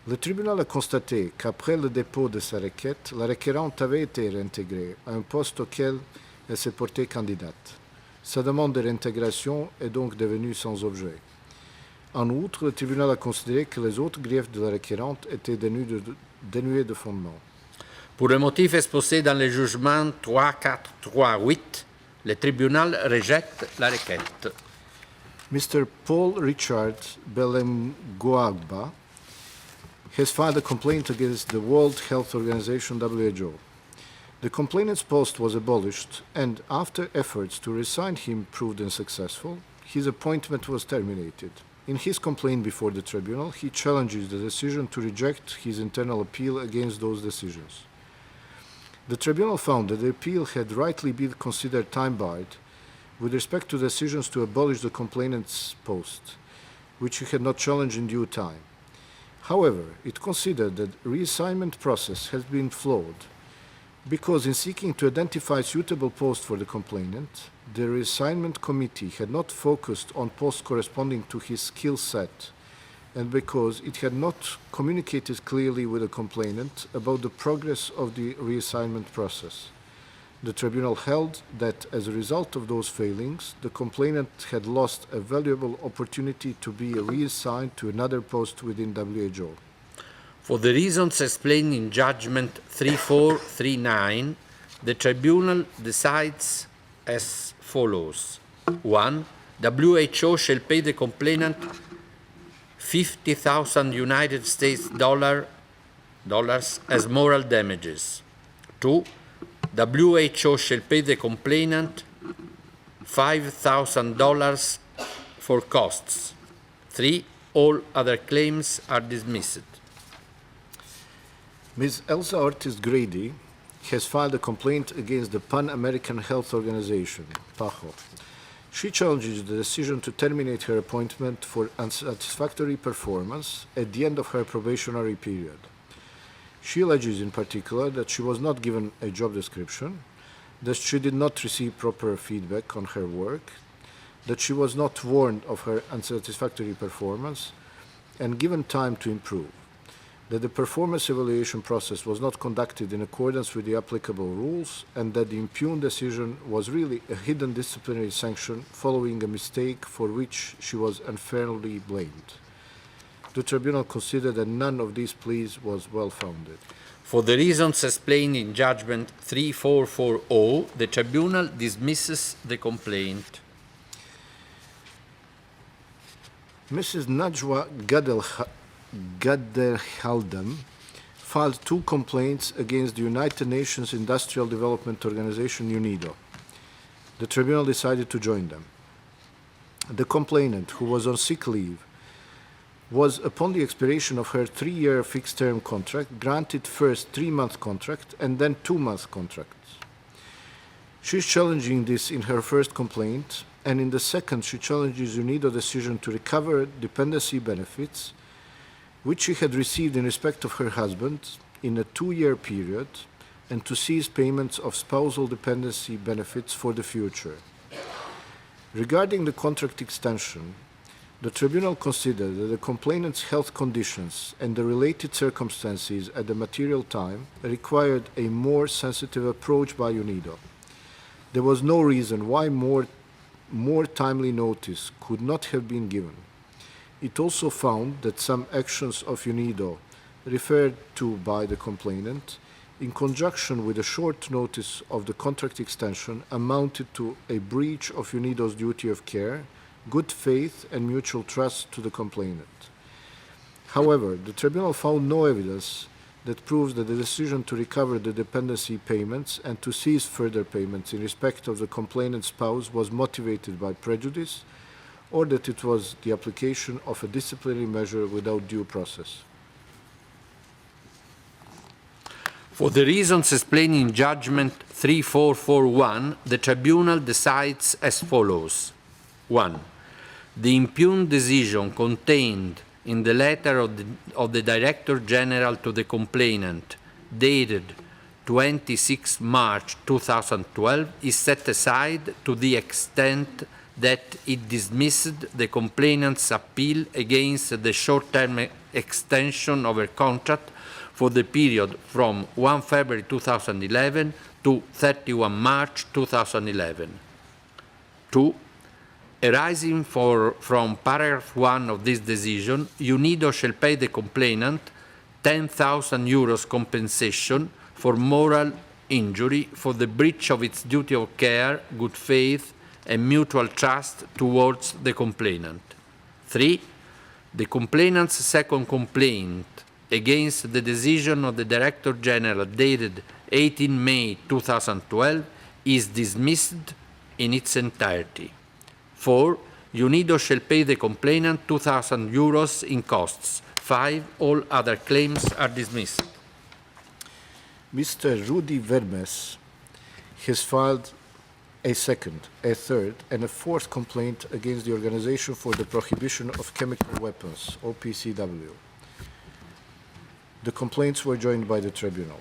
Speaker 2: Le tribunal a constaté qu'après le dépôt de sa requête, la requérante avait été réintégrée à un poste auquel elle s'est portée candidate. Sa demande de réintégration est donc devenue sans objet. En outre, le tribunal a considéré que les autres griefs de la requérante étaient dénués de fondement.
Speaker 1: Pour le motif exposé dans le jugement 3438, le tribunal rejette la requête.
Speaker 2: Mr. Paul Richard Belemguagba has filed a complaint against the World Health Organization, WHO. The complainant's post was abolished, and after efforts to resign him proved unsuccessful, his appointment was terminated. In his complaint before the tribunal, he challenges the decision to reject his internal appeal against those decisions. The tribunal found that the appeal had rightly been considered time-barred with respect to decisions to abolish the complainant's post, which he had not challenged in due time. However, it considered that the reassignment process has been flawed because in seeking to identify suitable posts for the complainant, the reassignment committee had not focused on posts corresponding to his skill set, and because it had not communicated clearly with the complainant about the progress of the reassignment process. The tribunal held that as a result of those failings, the complainant had lost a valuable opportunity to be reassigned to another post within WHO.
Speaker 1: For the reasons explained in Judgment 3439, the tribunal decides as follows. 1. WHO shall pay the complainant $50,000 United States dollars as moral damages. 2. WHO shall pay the complainant $5,000 for costs. 3. All other claims are dismissed.
Speaker 2: Ms. Elsa Ortiz Grady has filed a complaint against the Pan American Health Organization, PAHO. She challenges the decision to terminate her appointment for unsatisfactory performance at the end of her probationary period. She alleges in particular that she was not given a job description, that she did not receive proper feedback on her work, that she was not warned of her unsatisfactory performance and given time to improve, that the performance evaluation process was not conducted in accordance with the applicable rules, and that the impugned decision was really a hidden disciplinary sanction following a mistake for which she was unfairly blamed. The tribunal considered that none of these pleas was well-founded.
Speaker 1: For the reasons explained in Judgment 3440, the tribunal dismisses the complaint.
Speaker 2: Mrs. Najwa Gadelhaldem filed 2 complaints against the United Nations Industrial Development Organization, UNIDO. The tribunal decided to join them. The complainant, who was on sick leave, was, upon the expiration of her 3-year fixed-term contract, granted first 3-month contract and then 2-month contracts. She is challenging this in her first complaint, and in the second she challenges UNIDO decision to recover dependency benefits which she had received in respect of her husband in a 2-year period, and to cease payments of spousal dependency benefits for the future. Regarding the contract extension, the tribunal considered that the complainant's health conditions and the related circumstances at the material time required a more sensitive approach by UNIDO. There was no reason why more timely notice could not have been given. It also found that some actions of UNIDO referred to by the complainant, in conjunction with a short notice of the contract extension, amounted to a breach of UNIDO's duty of care, good faith and mutual trust to the complainant. However, the tribunal found no evidence that proves that the decision to recover the dependency payments and to cease further payments in respect of the complainant's spouse was motivated by prejudice, or that it was the application of a disciplinary measure without due process.
Speaker 1: For the reasons explained in Judgment 3441, the Tribunal decides as follows. 1. The impugned decision contained in the letter of the Director General to the complainant, dated 26 March 2012, is set aside to the extent that it dismissed the complainant's appeal against the short-term extension of her contract for the period from 1 February 2011 to 31 March 2011. 2. Arising from paragraph 1 of this decision, UNIDO shall pay the complainant 10,000 euros compensation for moral injury for the breach of its duty of care, good faith, and mutual trust towards the complainant. 3. The complainant's second complaint against the decision of the Director General dated 18 May 2012 is dismissed in its entirety. 4. UNIDO shall pay the complainant 2,000 euros in costs. 5. All other claims are dismissed.
Speaker 2: Mr. Rudy Vermes has filed a second, a third, and a fourth complaint against the Organization for the Prohibition of Chemical Weapons, OPCW. The complaints were joined by the tribunal.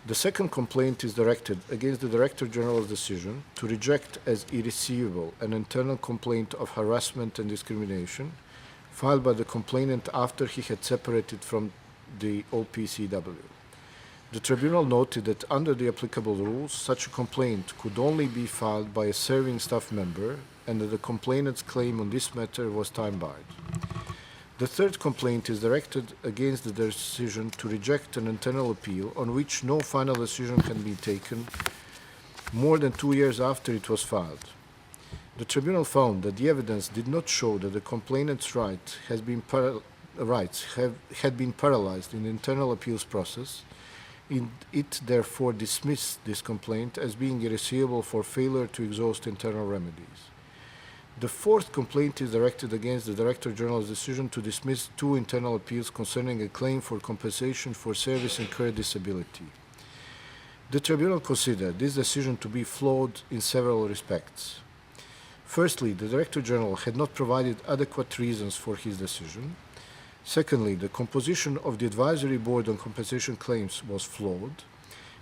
Speaker 2: The second complaint is directed against the Director General's decision to reject as irreceivable an internal complaint of harassment and discrimination filed by the complainant after he had separated from the OPCW. The tribunal noted that under the applicable rules, such a complaint could only be filed by a serving staff member and that the complainant's claim on this matter was time-barred. The third complaint is directed against the decision to reject an internal appeal on which no final decision can be taken more than 2 years after it was filed. The tribunal found that the evidence did not show that the complainant's rights had been paralyzed in the internal appeals process. It therefore dismissed this complaint as being irreceivable for failure to exhaust internal remedies. The fourth complaint is directed against the Director General's decision to dismiss 2 internal appeals concerning a claim for compensation for service incurred disability. The tribunal considered this decision to be flawed in several respects. Firstly, the Director General had not provided adequate reasons for his decision. Secondly, the composition of the Advisory Board on Compensation Claims was flawed.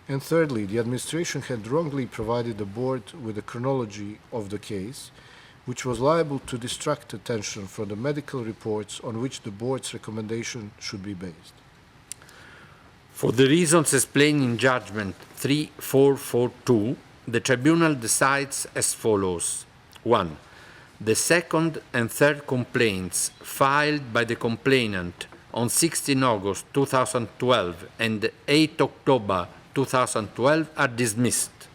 Speaker 2: And thirdly, the administration had wrongly provided the board with a chronology of the case, which was liable to distract attention from the medical reports on which the board's recommendation should be based.
Speaker 1: For the reasons explained in Judgment 3442, the tribunal decides as follows. 1. The second and third complaints filed by the complainant on 16 August 2012 and 8 October 2012 are dismissed.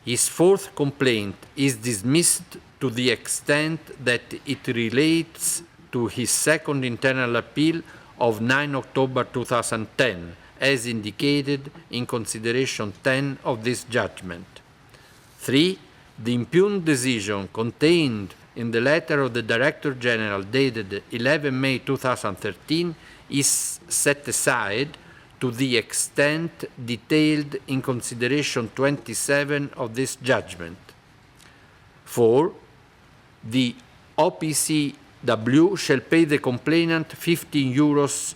Speaker 1: His fourth complaint is dismissed to the extent that it relates to his second internal appeal of 9 October 2010, as indicated in consideration 10 of this judgment. 3. The impugned decision contained in the letter of the Director General dated 11 May 2013 is set aside to the extent detailed in consideration 27 of this judgment. 4. The OPCW shall pay the complainant 15 euros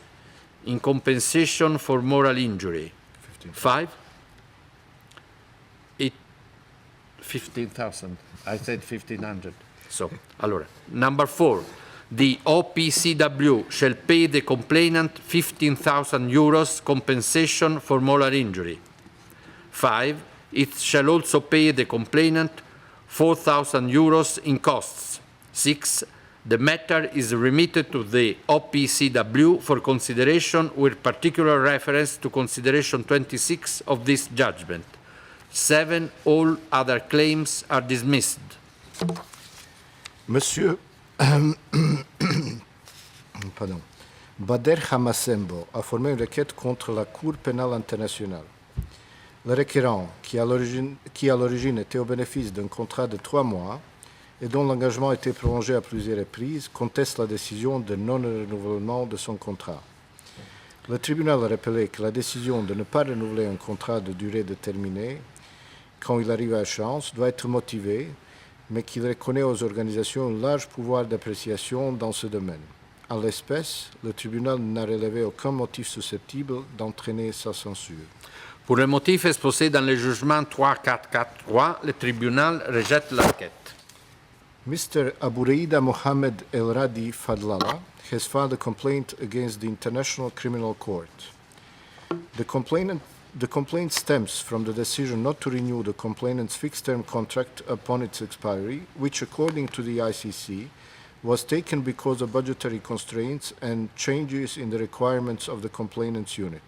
Speaker 1: in compensation for moral injury. 5. 15,000. I said 1,500. So, allora, number 4. The OPCW shall pay the complainant 15,000 euros compensation for moral injury. 5. It shall also pay the complainant 4,000 euros in costs. 6. The matter is remitted to the OPCW for consideration with particular reference to consideration 26 of this judgment. 7. All other claims are dismissed.
Speaker 2: Monsieur pardon. Bader Hamasembo a formé une requête contre la Cour pénale internationale. Le requérant, qui à l'origine était au bénéfice d'un contrat de 3 mois et dont l'engagement a été prolongé à plusieurs reprises, conteste la décision de non-renouvellement de son contrat. Le tribunal a rappelé que la décision de ne pas renouveler un contrat de durée déterminée quand il arrive à échéance doit être motivée, mais qu'il reconnaît aux organisations un large pouvoir d'appréciation dans ce domaine. À l'espèce, le tribunal n'a relevé aucun motif susceptible d'entraîner sa censure.
Speaker 1: Pour le motif exposé dans le jugement 3443, le tribunal rejette la requête.
Speaker 2: Mr. Abureida Mohamed El Radi Fadlala has filed a complaint against the International Criminal Court. The complaint stems from the decision not to renew the complainant's fixed-term contract upon its expiry, which, according to the ICC, was taken because of budgetary constraints and changes in the requirements of the complainant's unit.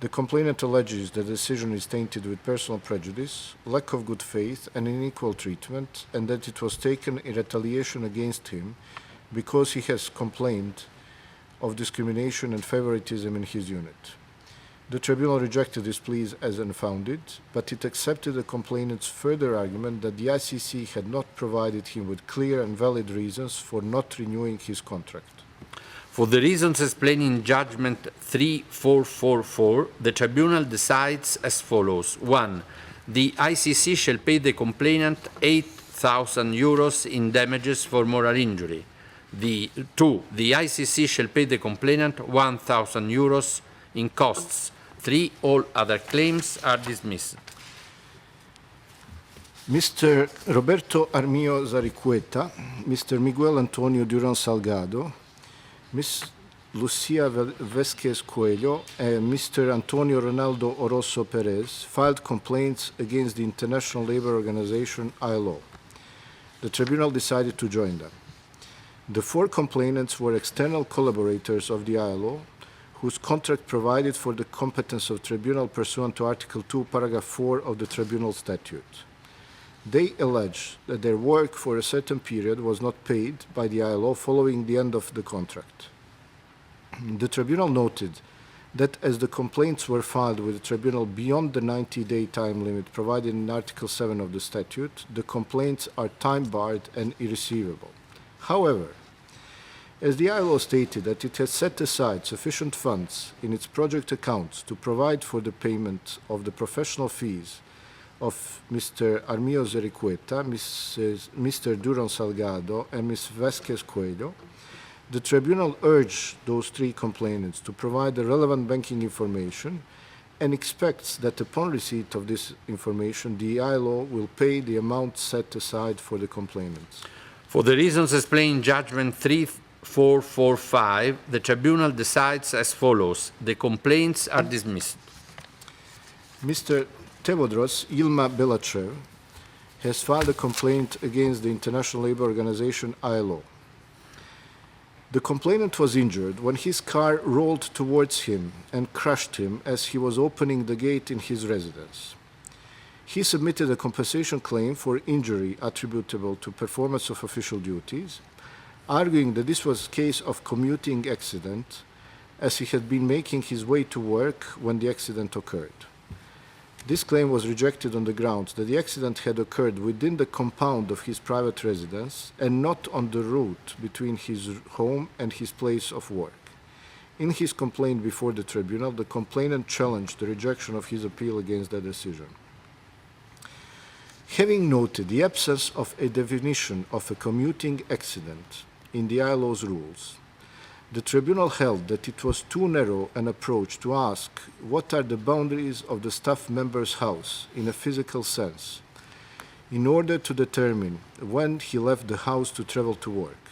Speaker 2: The complainant alleges the decision is tainted with personal prejudice, lack of good faith, and unequal treatment, and that it was taken in retaliation against him because he has complained of discrimination and favoritism in his unit. The tribunal rejected this plea as unfounded, but it accepted the complainant's further argument that the ICC had not provided him with clear and valid reasons for not renewing his contract.
Speaker 1: For the reasons explained in Judgment 3444, the Tribunal decides as follows. 1. The ICC shall pay the complainant €8,000 in damages for moral injury. 2. The ICC shall pay the complainant €1,000 in costs. 3. All other claims are dismissed.
Speaker 2: Mr. Roberto Armio Zaricueta, Mr. Miguel Antonio Duran Salgado, Ms. Lucia Vesquez Coelho, and Mr. Antonio Ronaldo Orosso Perez filed complaints against the International Labour Organization, ILO. The tribunal decided to join them. The 4 complainants were external collaborators of the ILO, whose contract provided for the competence of tribunal pursuant to Article 2, Paragraph 4 of the Tribunal Statute. They allege that their work for a certain period was not paid by the ILO following the end of the contract. The tribunal noted that as the complaints were filed with the tribunal beyond the 90-day time limit provided in Article 7 of the statute, the complaints are time-barred and irreceivable. However, as the ILO stated that it has set aside sufficient funds in its project accounts to provide for the payment of the professional fees of Mr. Armio Zericueta, Mr. Duran Salgado, and Ms. Vesquez Coelho, the tribunal urged those 3 complainants to provide the relevant banking information and expects that upon receipt of this information, the ILO will pay the amount set aside for the complainants.
Speaker 1: For the reasons explained in Judgment 3445, the tribunal decides as follows. The complaints are dismissed.
Speaker 2: Mr. Tevodros Ilma Belachev has filed a complaint against the International Labour Organization, ILO. The complainant was injured when his car rolled towards him and crushed him as he was opening the gate in his residence. He submitted a compensation claim for injury attributable to performance of official duties, arguing that this was a case of commuting accident, as he had been making his way to work when the accident occurred. This claim was rejected on the grounds that the accident had occurred within the compound of his private residence and not on the route between his home and his place of work. In his complaint before the tribunal, the complainant challenged the rejection of his appeal against that decision. Having noted the absence of a definition of a commuting accident in the ILO's rules, the tribunal held that it was too narrow an approach to ask what are the boundaries of the staff member's house in a physical sense, in order to determine when he left the house to travel to work.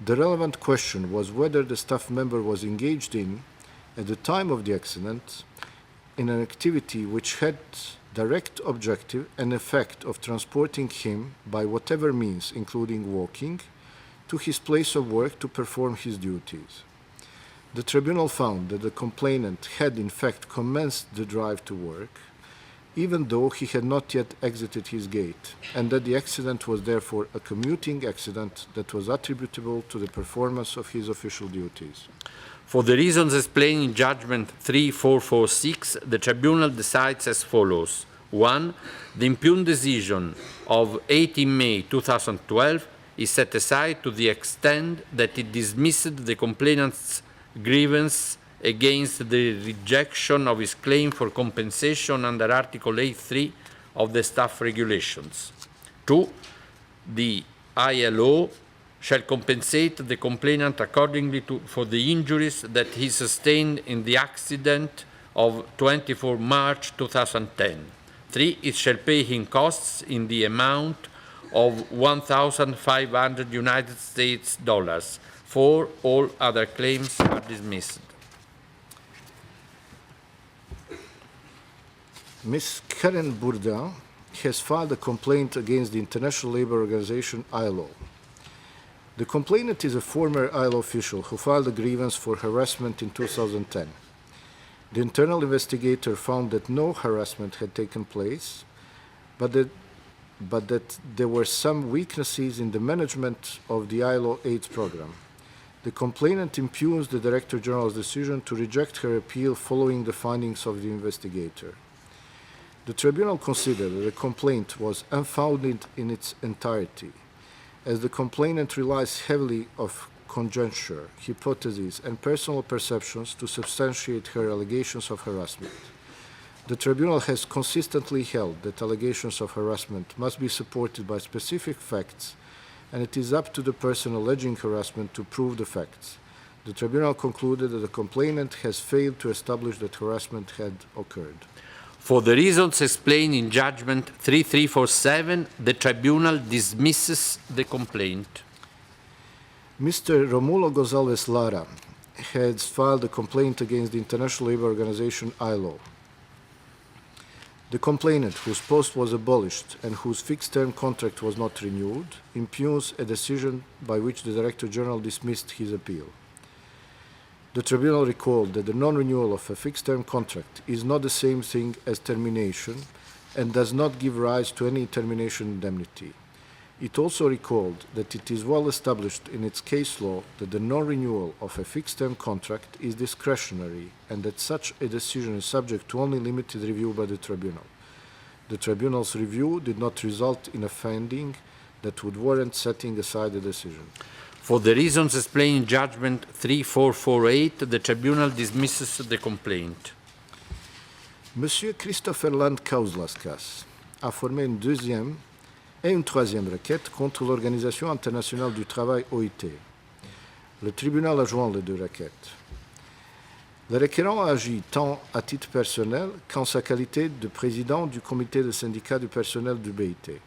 Speaker 2: The relevant question was whether the staff member was engaged in, at the time of the accident, in an activity which had direct objective and effect of transporting him by whatever means, including walking, to his place of work to perform his duties. The tribunal found that the complainant had in fact commenced the drive to work, even though he had not yet exited his gate, and that the accident was therefore a commuting accident that was attributable to the performance of his official duties.
Speaker 1: For the reasons explained in Judgment 3446, the Tribunal decides as follows. 1. The impugned decision of 18 May 2012 is set aside to the extent that it dismissed the complainant's grievance against the rejection of his claim for compensation under Article 8.3 of the Staff Regulations. 2. The ILO shall compensate the complainant accordingly for the injuries that he sustained in the accident of 24 March 2010. 3. It shall pay him costs in the amount of $1,500 United States dollars. 4. All other claims are dismissed.
Speaker 2: Ms. Karen Bourdin has filed a complaint against the International Labour Organization, ILO. The complainant is a former ILO official who filed a grievance for harassment in 2010. The internal investigator found that no harassment had taken place, but that there were some weaknesses in the management of the ILO AIDS program. The complainant impugns the Director General's decision to reject her appeal following the findings of the investigator. The tribunal considered that the complaint was unfounded in its entirety, as the complainant relies heavily on conjecture, hypotheses, and personal perceptions to substantiate her allegations of harassment. The tribunal has consistently held that allegations of harassment must be supported by specific facts, and it is up to the person alleging harassment to prove the facts. The tribunal concluded that the complainant has failed to establish that harassment had occurred.
Speaker 1: For the reasons explained in Judgment 3347, the Tribunal dismisses the complaint.
Speaker 2: Mr. Romulo González Lara has filed a complaint against the International Labour Organization, ILO. The complainant, whose post was abolished and whose fixed-term contract was not renewed, impugns a decision by which the Director General dismissed his appeal. The tribunal recalled that the non-renewal of a fixed-term contract is not the same thing as termination and does not give rise to any termination indemnity. It also recalled that it is well established in its case law that the non-renewal of a fixed-term contract is discretionary and that such a decision is subject to only limited review by the tribunal. The tribunal's review did not result in a finding that would warrant setting aside the decision.
Speaker 1: For the reasons explained in Judgment 3448, the Tribunal dismisses the complaint.
Speaker 2: Monsieur Christopher Land Kauslaskas a formé une deuxième et une troisième requête contre l'Organisation internationale du travail OIT. Le tribunal a joint les deux requêtes. Le requérant a agi tant à titre personnel qu'en sa qualité de président du comité de syndicat du personnel du BIT.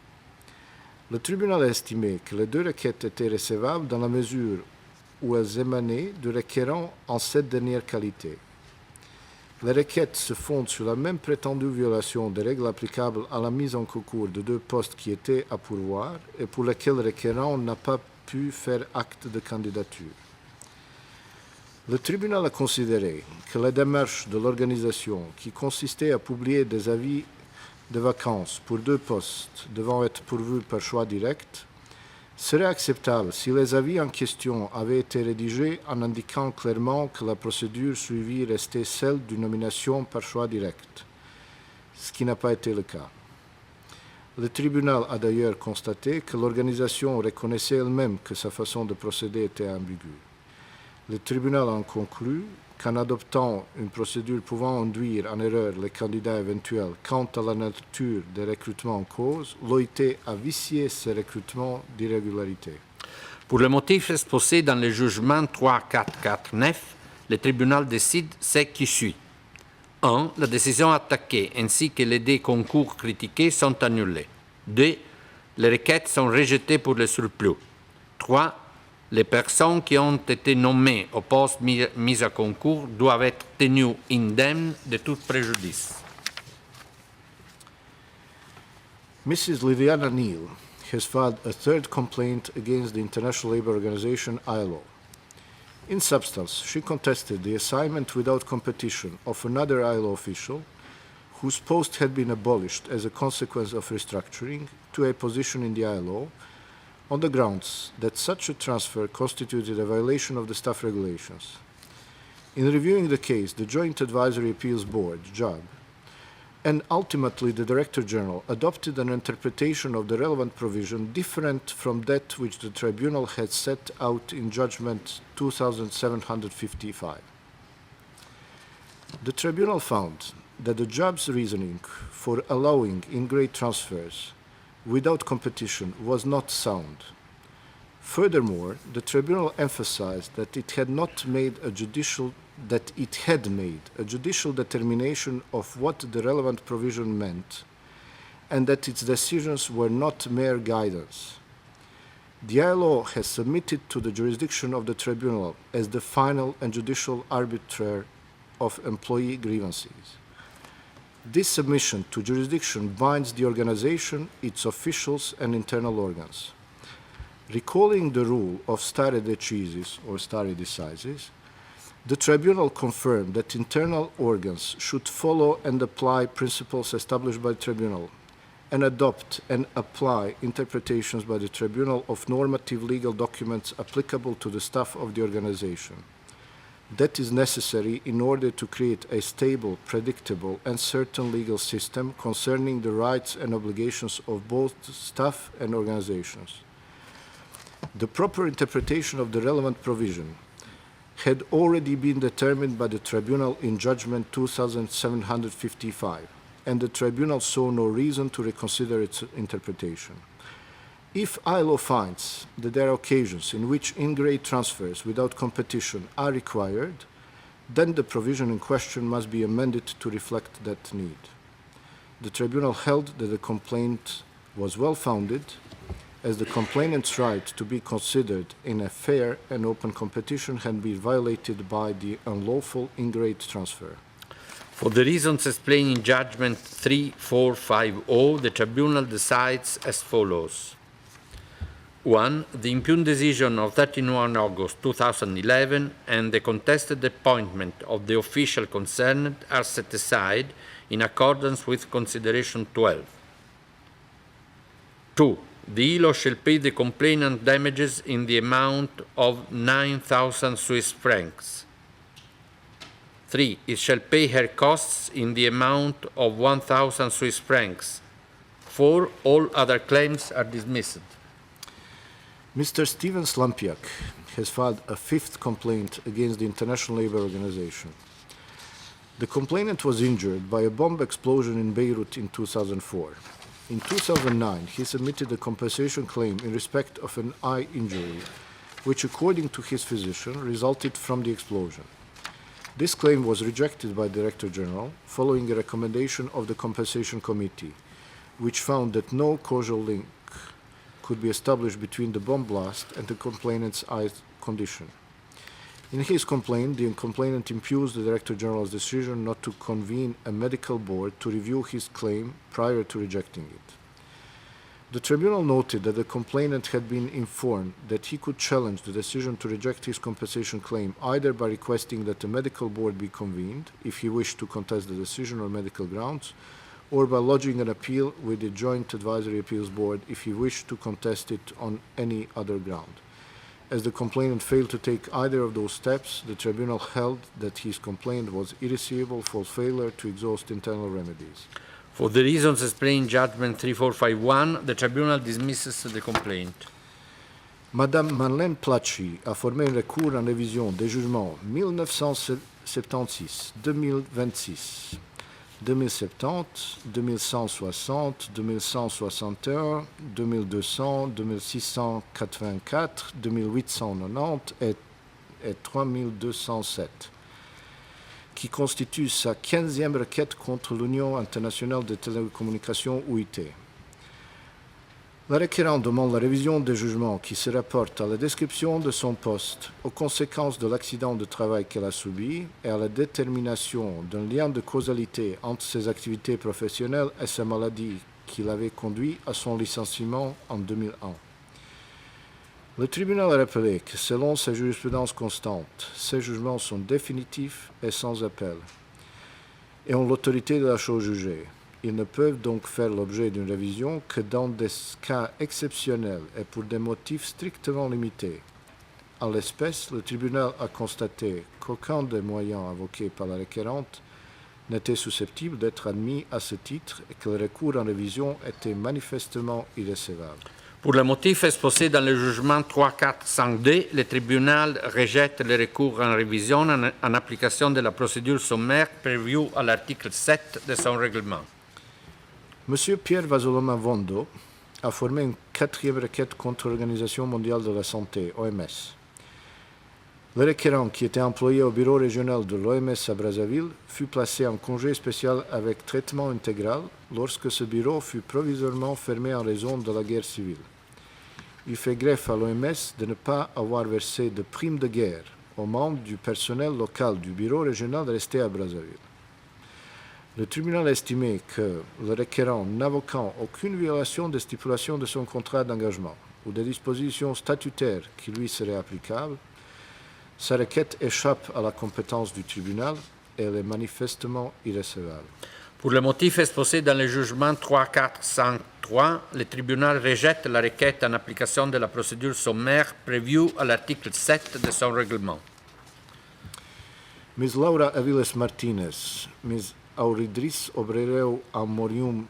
Speaker 2: Le tribunal a estimé que les deux requêtes étaient recevables dans la mesure où elles émanaient du requérant en cette dernière qualité. Les requêtes se fondent sur la même prétendue violation des règles applicables à la mise en concours de deux postes qui étaient à pourvoir et pour lesquels le requérant n'a pas pu faire acte de candidature. Le tribunal a considéré que la démarche de l'organisation, qui consistait à publier des avis de vacances pour deux postes devant être pourvus par choix direct, serait acceptable si les avis en question avaient été rédigés en indiquant clairement que la procédure suivie restait celle d'une nomination par choix direct, ce qui n'a pas été le cas. Le tribunal a d'ailleurs constaté que l'organisation reconnaissait elle-même que sa façon de procéder était ambiguë. Le tribunal en conclut qu'en adoptant une procédure pouvant induire en erreur les candidats éventuels quant à la nature des recrutements en cause, l'OIT a vicié ces recrutements d'irrégularité.
Speaker 1: Pour le motif exposé dans le jugement 3449, le tribunal décide ce qui suit. 1. La décision attaquée ainsi que les deux concours critiqués sont annulés. 2. Les requêtes sont rejetées pour le surplus. 3. Les personnes qui ont été nommées au poste mis à concours doivent être tenues indemnes de tout préjudice.
Speaker 2: Mrs. Liliana Neal has filed a third complaint against the International Labour Organization, ILO. In substance, she contested the assignment without competition of another ILO official whose post had been abolished as a consequence of restructuring to a position in the ILO on the grounds that such a transfer constituted a violation of the staff regulations. In reviewing the case, the Joint Advisory Appeals Board, JAB, and ultimately the Director General adopted an interpretation of the relevant provision different from that which the Tribunal had set out in Judgment 2755. The Tribunal found that the JAB's reasoning for allowing in-grade transfers without competition was not sound. Furthermore, the Tribunal emphasized that it had made a judicial determination of what the relevant provision meant, and that its decisions were not mere guidance. The ILO has submitted to the jurisdiction of the Tribunal as the final and judicial arbiter of employee grievances. This submission to jurisdiction binds the organization, its officials, and internal organs. Recalling the rule of stare decisis or stare decisis, the Tribunal confirmed that internal organs should follow and apply principles established by the Tribunal and adopt and apply interpretations by the Tribunal of normative legal documents applicable to the staff of the organization. That is necessary in order to create a stable, predictable, and certain legal system concerning the rights and obligations of both staff and organizations. The proper interpretation of the relevant provision had already been determined by the Tribunal in Judgment 2755, and the Tribunal saw no reason to reconsider its interpretation. If ILO finds that there are occasions in which in-grade transfers without competition are required, then the provision in question must be amended to reflect that need. The Tribunal held that the complaint was well-founded, as the complainant's right to be considered in a fair and open competition had been violated by the unlawful in-grade transfer.
Speaker 1: For the reasons explained in Judgment 3450, the Tribunal decides as follows. 1. The impugned decision of 31 August 2011 and the contested appointment of the official concerned are set aside in accordance with Consideration 12. 2. The ILO shall pay the complainant damages in the amount of 9,000 Swiss francs. 3. It shall pay her costs in the amount of 1,000 Swiss francs. 4. All other claims are dismissed.
Speaker 2: Mr. Steven Slampiak has filed a fifth complaint against the International Labour Organization. The complainant was injured by a bomb explosion in Beirut in 2004. In 2009, he submitted a compensation claim in respect of an eye injury, which, according to his physician, resulted from the explosion. This claim was rejected by the Director General following a recommendation of the Compensation Committee, which found that no causal link could be established between the bomb blast and the complainant's eye condition. In his complaint, the complainant impugns the Director General's decision not to convene a medical board to review his claim prior to rejecting it. The Tribunal noted that the complainant had been informed that he could challenge the decision to reject his compensation claim either by requesting that a medical board be convened, if he wished to contest the decision on medical grounds, or by lodging an appeal with the Joint Advisory Appeals Board if he wished to contest it on any other ground. As the complainant failed to take either of those steps, the Tribunal held that his complaint was irreceivable for failure to exhaust internal remedies.
Speaker 1: For the reasons explained in Judgment 3451, the Tribunal dismisses the complaint.
Speaker 2: Madame Marlène Plachy a formé un recours en révision des jugements 1976, 2026, 2070, 2160, 2161, 2200, 2684, 2890 et 3207, qui constitue sa 15e requête contre l'Union internationale des télécommunications UIT. La requérante demande la révision des jugements qui se rapportent à la description de son poste, aux conséquences de l'accident de travail qu'elle a subi et à la détermination d'un lien de causalité entre ses activités professionnelles et sa maladie qui l'avait conduit à son licenciement en 2001. Le tribunal a rappelé que selon sa jurisprudence constante, ces jugements sont définitifs et sans appel et ont l'autorité de la chose jugée. Ils ne peuvent donc faire l'objet d'une révision que dans des cas exceptionnels et pour des motifs strictement limités. En l'espèce, le tribunal a constaté qu'aucun des moyens invoqués par la requérante n'était susceptible d'être admis à ce titre et que le recours en révision était manifestement irrecevable.
Speaker 1: Pour le motif exposé dans le jugement 3405D, le tribunal rejette le recours en révision en application de la procédure sommaire prévue à l'article 7 de son règlement.
Speaker 2: M. Pierre Vasoloma Vondo a formé une quatrième requête contre l'Organisation mondiale de la santé, OMS. Le requérant, qui était employé au bureau régional de l'OMS à Brazzaville, fut placé en congé spécial avec traitement intégral lorsque ce bureau fut provisoirement fermé en raison de la guerre civile. Il fait greffe à l'OMS de ne pas avoir versé de primes de guerre aux membres du personnel local du bureau régional resté à Brazzaville. Le tribunal a estimé que le requérant, n'invoquant aucune violation des stipulations de son contrat d'engagement ou des dispositions statutaires qui lui seraient applicables, sa requête échappe à la compétence du tribunal et elle est manifestement irrecevable.
Speaker 1: Pour le motif exposé dans le jugement 3453, le tribunal rejette la requête en application de la procédure sommaire prévue à l'article 7 de son règlement.
Speaker 2: Ms. Laura Aviles Martinez, Ms. Auridris Obrereu Amorium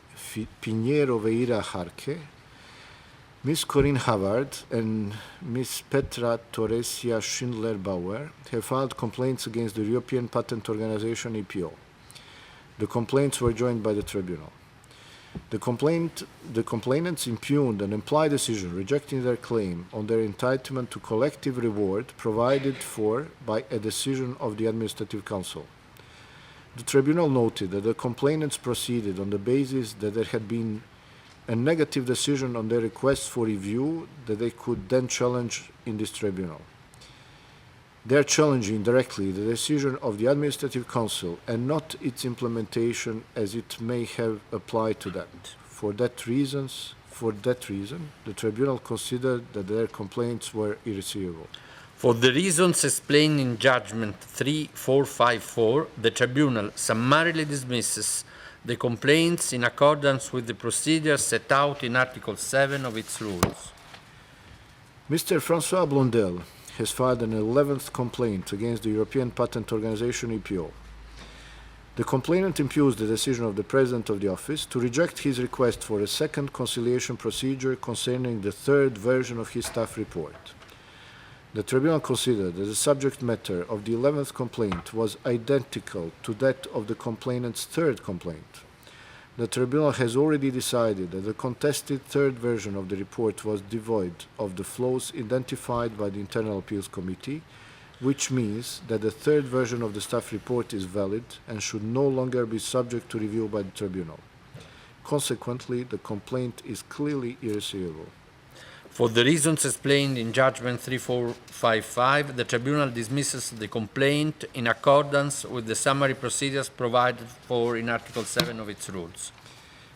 Speaker 2: Pinheiro Veira Jarque, Ms. Corinne Havard and Ms. Petra Torresia Schindler-Bauer have filed complaints against the European Patent Organization, EPO. The complaints were joined by the tribunal. The complainants impugned an implied decision rejecting their claim on their entitlement to collective reward provided for by a decision of the Administrative Council. The tribunal noted that the complainants proceeded on the basis that there had been a negative decision on their request for review that they could then challenge in this tribunal. They are challenging directly the decision of the Administrative Council and not its implementation as it may have applied to them. For that reason, the tribunal considered that their complaints were irreceivable.
Speaker 1: For the reasons explained in Judgment 3454, the tribunal summarily dismisses the complaints in accordance with the procedures set out in Article 7 of its rules.
Speaker 2: Mr. François Blondel has filed an 11th complaint against the European Patent Organization, EPO. The complainant impugns the decision of the President of the Office to reject his request for a second conciliation procedure concerning the third version of his staff report. The tribunal considered that the subject matter of the 11th complaint was identical to that of the complainant's third complaint. The tribunal has already decided that the contested third version of the report was devoid of the flaws identified by the Internal Appeals Committee, which means that the third version of the staff report is valid and should no longer be subject to review by the tribunal. Consequently, the complaint is clearly irreceivable.
Speaker 1: For the reasons explained in Judgment 3455, the tribunal dismisses the complaint in accordance with the summary procedures provided for in Article 7 of its rules.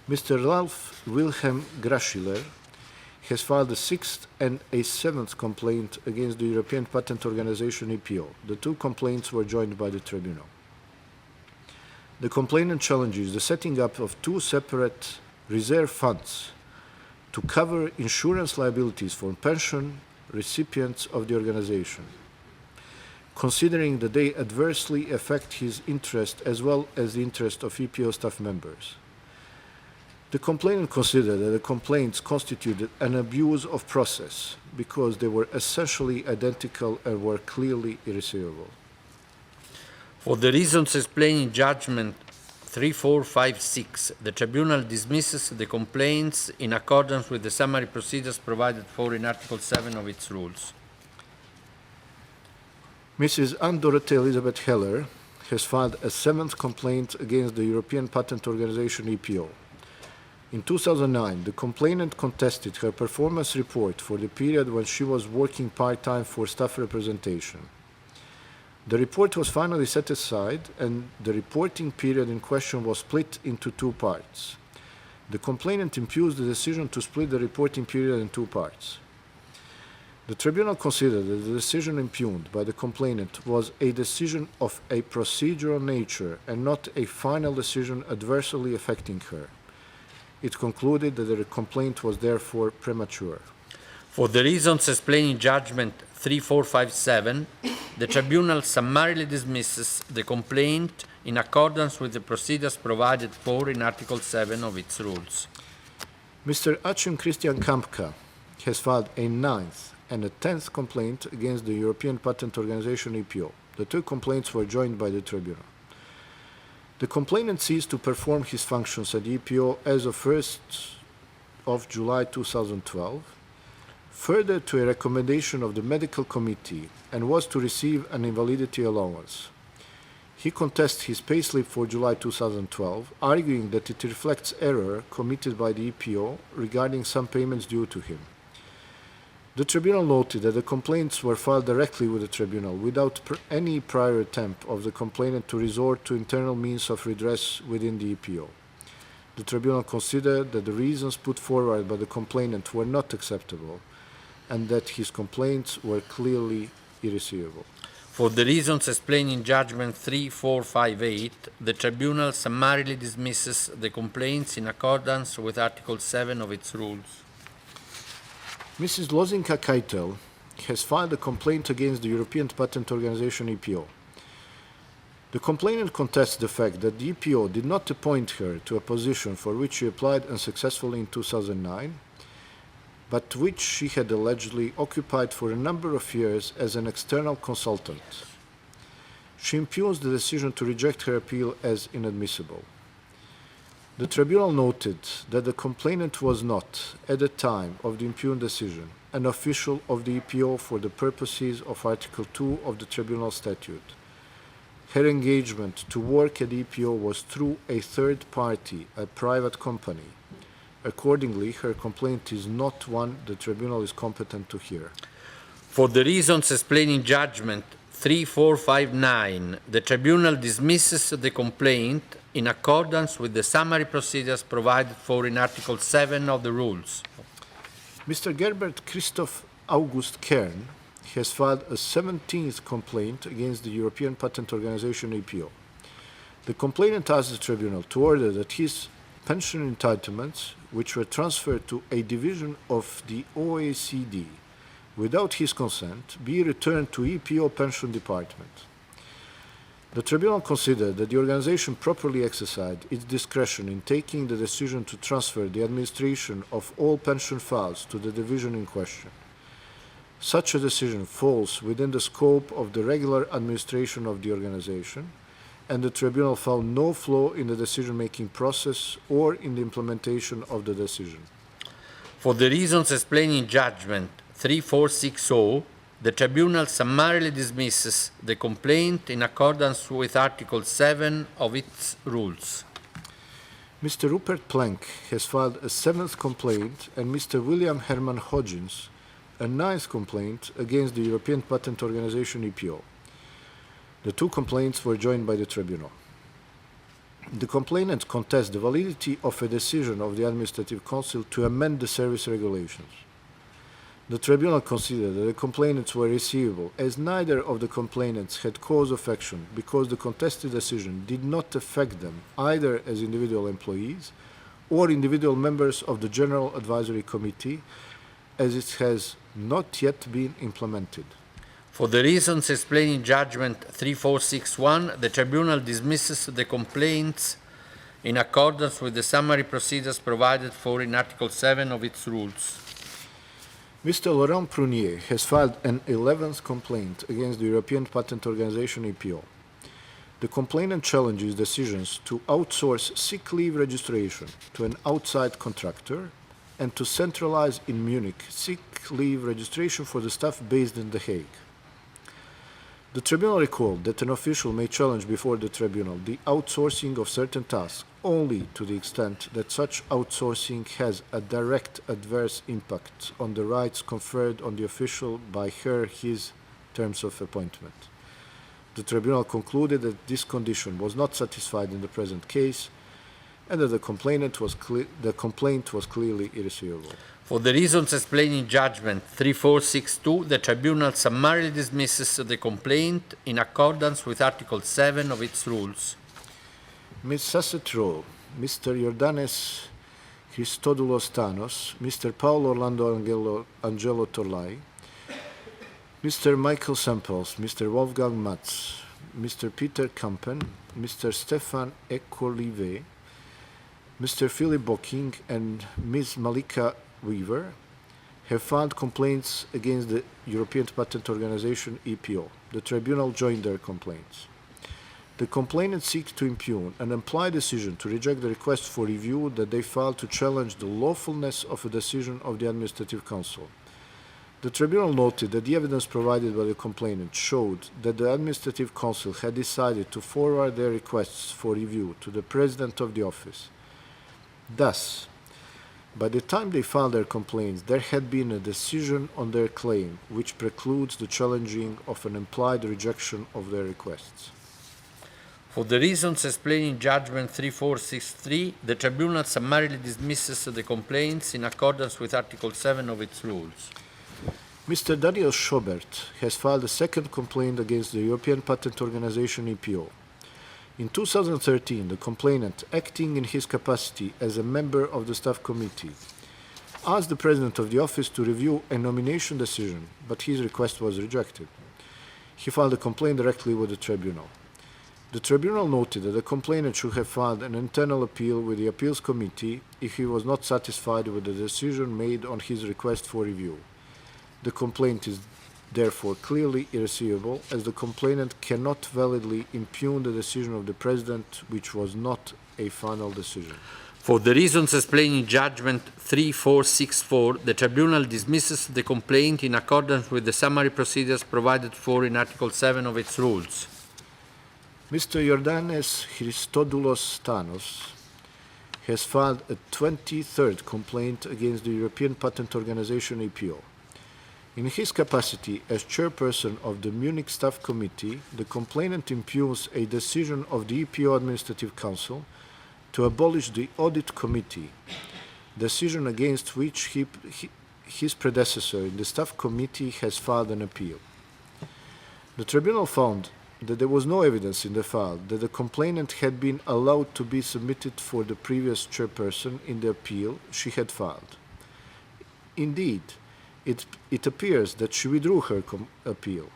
Speaker 2: Mr. Ralph Wilhelm Graschiler has filed a 6th and a 7th complaint against the European Patent Organization, EPO. The two complaints were joined by the tribunal. The complainant challenges the setting up of two separate reserve funds to cover insurance liabilities for pension recipients of the organization, considering that they adversely affect his interest as well as the interest of EPO staff members. The complainant considered that the complaints constituted an abuse of process because they were essentially identical and were clearly irreceivable.
Speaker 1: For the reasons explained in Judgment 3456, the tribunal dismisses the complaints in accordance with the summary procedures provided for in Article 7 of its rules.
Speaker 2: Mrs. Anne-Dorothée Elizabeth Heller has filed a 7th complaint against the European Patent Organization, EPO. In 2009, the complainant contested her performance report for the period when she was working part-time for staff representation. The report was finally set aside, and the reporting period in question was split into two parts. The complainant impugns the decision to split the reporting period in two parts. The tribunal considered that the decision impugned by the complainant was a decision of a procedural nature and not a final decision adversely affecting her. It concluded that the complaint was therefore premature.
Speaker 1: For the reasons explained in Judgment 3457, the Tribunal summarily dismisses the complaint in accordance with the procedures provided for in Article 7 of its rules.
Speaker 2: Mr. Achim Christian Kampka has filed a 9th and a 10th complaint against the European Patent Organization EPO. The two complaints were joined by the tribunal. The complainant ceased to perform his functions at EPO as of 1st of July 2012, further to a recommendation of the medical committee, and was to receive an invalidity allowance. He contests his payslip for July 2012, arguing that it reflects error committed by the EPO regarding some payments due to him. The tribunal noted that the complaints were filed directly with the tribunal without any prior attempt of the complainant to resort to internal means of redress within the EPO. The tribunal considered that the reasons put forward by the complainant were not acceptable and that his complaints were clearly irreceivable.
Speaker 1: For the reasons explained in Judgment 3458, the Tribunal summarily dismisses the complaints in accordance with Article 7 of its rules.
Speaker 2: Mrs. Lozinka Keitel has filed a complaint against the European Patent Organization EPO. The complainant contests the fact that the EPO did not appoint her to a position for which she applied unsuccessfully in 2009, but which she had allegedly occupied for a number of years as an external consultant. She impugns the decision to reject her appeal as inadmissible. The tribunal noted that the complainant was not, at the time of the impugned decision, an official of the EPO for the purposes of Article 2 of the Tribunal Statute. Her engagement to work at the EPO was through a third party, a private company. Accordingly, her complaint is not one the tribunal is competent to hear.
Speaker 1: For the reasons explained in Judgment 3459, the Tribunal dismisses the complaint in accordance with the summary procedures provided for in Article 7 of the rules.
Speaker 2: Mr. Gerbert Christoph August Kern has filed a 17th complaint against the European Patent Organization EPO. The complainant asks the tribunal to order that his pension entitlements, which were transferred to a division of the OECD without his consent, be returned to EPO Pension Department. The tribunal considered that the organization properly exercised its discretion in taking the decision to transfer the administration of all pension files to the division in question. Such a decision falls within the scope of the regular administration of the organization, and the tribunal found no flaw in the decision-making process or in the implementation of the decision.
Speaker 1: For the reasons explained in Judgment 3460, the Tribunal summarily dismisses the complaint in accordance with Article 7 of its rules.
Speaker 2: Mr. Rupert Plank has filed a 7th complaint, and Mr. William Herman Hodgins a 9th complaint against the European Patent Organization EPO. The two complaints were joined by the tribunal. The complainant contests the validity of a decision of the Administrative Council to amend the service regulations. The tribunal considered that the complainants were receivable, as neither of the complainants had cause of action because the contested decision did not affect them either as individual employees or individual members of the General Advisory Committee, as it has not yet been implemented.
Speaker 1: For the reasons explained in Judgment 3461, the Tribunal dismisses the complaints in accordance with the summary procedures provided for in Article 7 of its rules.
Speaker 2: Mr. Laurent Prunier has filed an 11th complaint against the European Patent Organization EPO. The complainant challenges decisions to outsource sick leave registration to an outside contractor and to centralize in Munich sick leave registration for the staff based in The Hague. The tribunal recalled that an official may challenge before the tribunal the outsourcing of certain tasks only to the extent that such outsourcing has a direct adverse impact on the rights conferred on the official by his terms of appointment. The tribunal concluded that this condition was not satisfied in the present case and that the complaint was clearly irreceivable.
Speaker 1: For the reasons explained in Judgment 3462, the Tribunal summarily dismisses the complaint in accordance with Article 7 of its rules.
Speaker 2: Ms. Sassetro, Mr. Jordanes Christodoulos Thanos, Mr. Paolo Orlando Angelo Torlai, Mr. Michael Samples, Mr. Wolfgang Matz, Mr. Peter Kampen, Mr. Stefan Ecolive, Mr. Philip Bocking, and Ms. Malika Weaver have filed complaints against the European Patent Organization, EPO. The Tribunal joined their complaints. The complainant seeks to impugn an implied decision to reject the request for review that they filed to challenge the lawfulness of a decision of the Administrative Council. The Tribunal noted that the evidence provided by the complainant showed that the Administrative Council had decided to forward their requests for review to the President of the Office. Thus, by the time they filed their complaints, there had been a decision on their claim which precludes the challenging of an implied rejection of their requests.
Speaker 1: For the reasons explained in Judgment 3463, the Tribunal summarily dismisses the complaints in accordance with Article 7 of its rules.
Speaker 2: Mr. Daniel Schobert has filed a second complaint against the European Patent Organization, EPO. In 2013, the complainant, acting in his capacity as a member of the Staff Committee, asked the President of the Office to review a nomination decision, but his request was rejected. He filed a complaint directly with the Tribunal. The Tribunal noted that the complainant should have filed an internal appeal with the Appeals Committee if he was not satisfied with the decision made on his request for review. The complaint is therefore clearly irreceivable, as the complainant cannot validly impugn the decision of the President, which was not a final decision.
Speaker 1: For the reasons explained in Judgment 3464, the Tribunal dismisses the complaint in accordance with the summary procedures provided for in Article 7 of its rules.
Speaker 2: Mr. Jordanes Christodoulos Thanos has filed a 23rd complaint against the European Patent Organization, EPO. In his capacity as chairperson of the Munich Staff Committee, the complainant impugns a decision of the EPO Administrative Council to abolish the Audit Committee, decision against which his predecessor in the Staff Committee has filed an appeal. The Tribunal found that there was no evidence in the file that the complainant had been allowed to be submitted for the previous chairperson in the appeal she had filed. Indeed, it appears that she withdrew her appeal.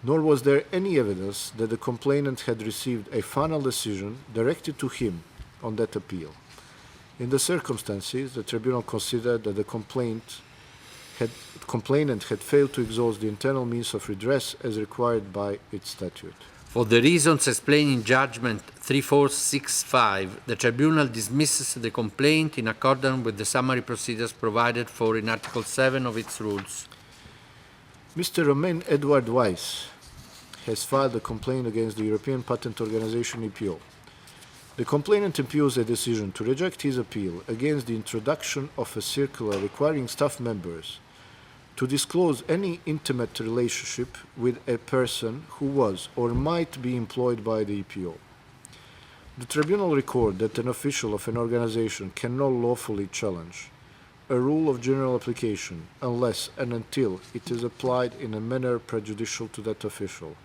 Speaker 2: Nor was there any evidence that the complainant had received a final decision directed to him on that appeal. In the circumstances, the Tribunal considered that the complainant had failed to exhaust the internal means of redress as required by its statute.
Speaker 1: For the reasons explained in Judgment 3465, the Tribunal dismisses the complaint in accordance with the summary procedures provided for in Article 7 of its rules.
Speaker 2: Mr. Romain Edward Weiss has filed a complaint against the European Patent Organization, EPO. The complainant impugns a decision to reject his appeal against the introduction of a circular requiring staff members to disclose any intimate relationship with a person who was or might be employed by the EPO. The Tribunal records that an official of an organization cannot lawfully challenge a rule of general application unless and until it is applied in a manner prejudicial to that official.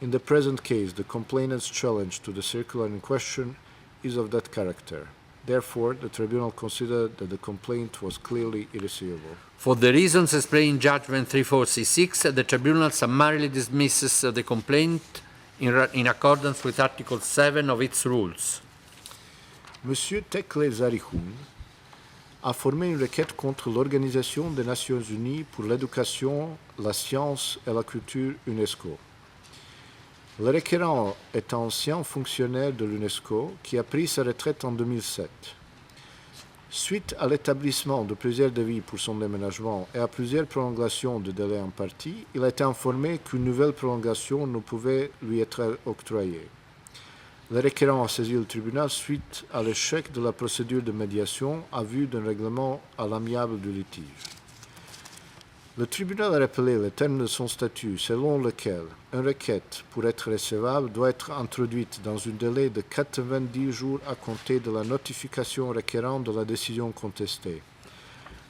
Speaker 2: In the present case, the complainant's challenge to the circular in question is of that character. Therefore, the Tribunal considered that the complaint was clearly irreceivable.
Speaker 1: For the reasons explained in Judgment 3466, the Tribunal summarily dismisses the complaint in accordance with Article 7 of its rules.
Speaker 2: Monsieur Tekle Zarihoun a formé une requête contre l'Organisation des Nations Unies pour l'éducation, la science et la culture UNESCO. Le requérant est un ancien fonctionnaire de l'UNESCO qui a pris sa retraite en 2007. Suite à l'établissement de plusieurs devis pour son déménagement et à plusieurs prolongations de délai impartis, il a été informé qu'une nouvelle prolongation ne pouvait lui être octroyée. Le requérant a saisi le tribunal suite à l'échec de la procédure de médiation à vue d'un règlement à l'amiable du litige. Le tribunal a rappelé le terme de son statut selon lequel une requête, pour être recevable, doit être introduite dans un délai de 90 jours à compter de la notification requérant de la décision contestée.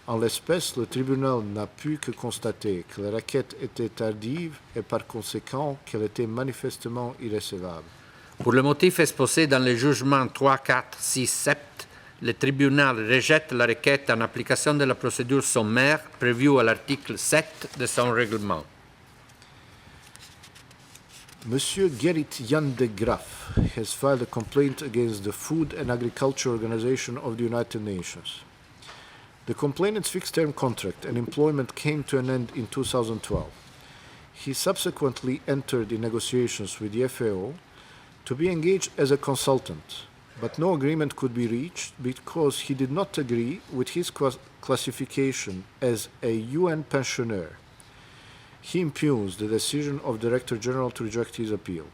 Speaker 2: En l'espèce, le tribunal n'a pu que constater que la requête était tardive et par conséquent qu'elle était manifestement irrecevable.
Speaker 1: Pour le motif exposé dans les jugements 3, 4, 6, 7, le tribunal rejette la requête en application de la procédure sommaire prévue à l'article 7 de son règlement.
Speaker 2: Monsieur Gerrit Jan de Graaf has filed a complaint against the Food and Agriculture Organization of the United Nations. The complainant's fixed-term contract and employment came to an end in 2012. He subsequently entered in negotiations with the FAO to be engaged as a consultant, but no agreement could be reached because he did not agree with his classification as a UN pensioner. He impugns the decision of Director General to reject his appeal.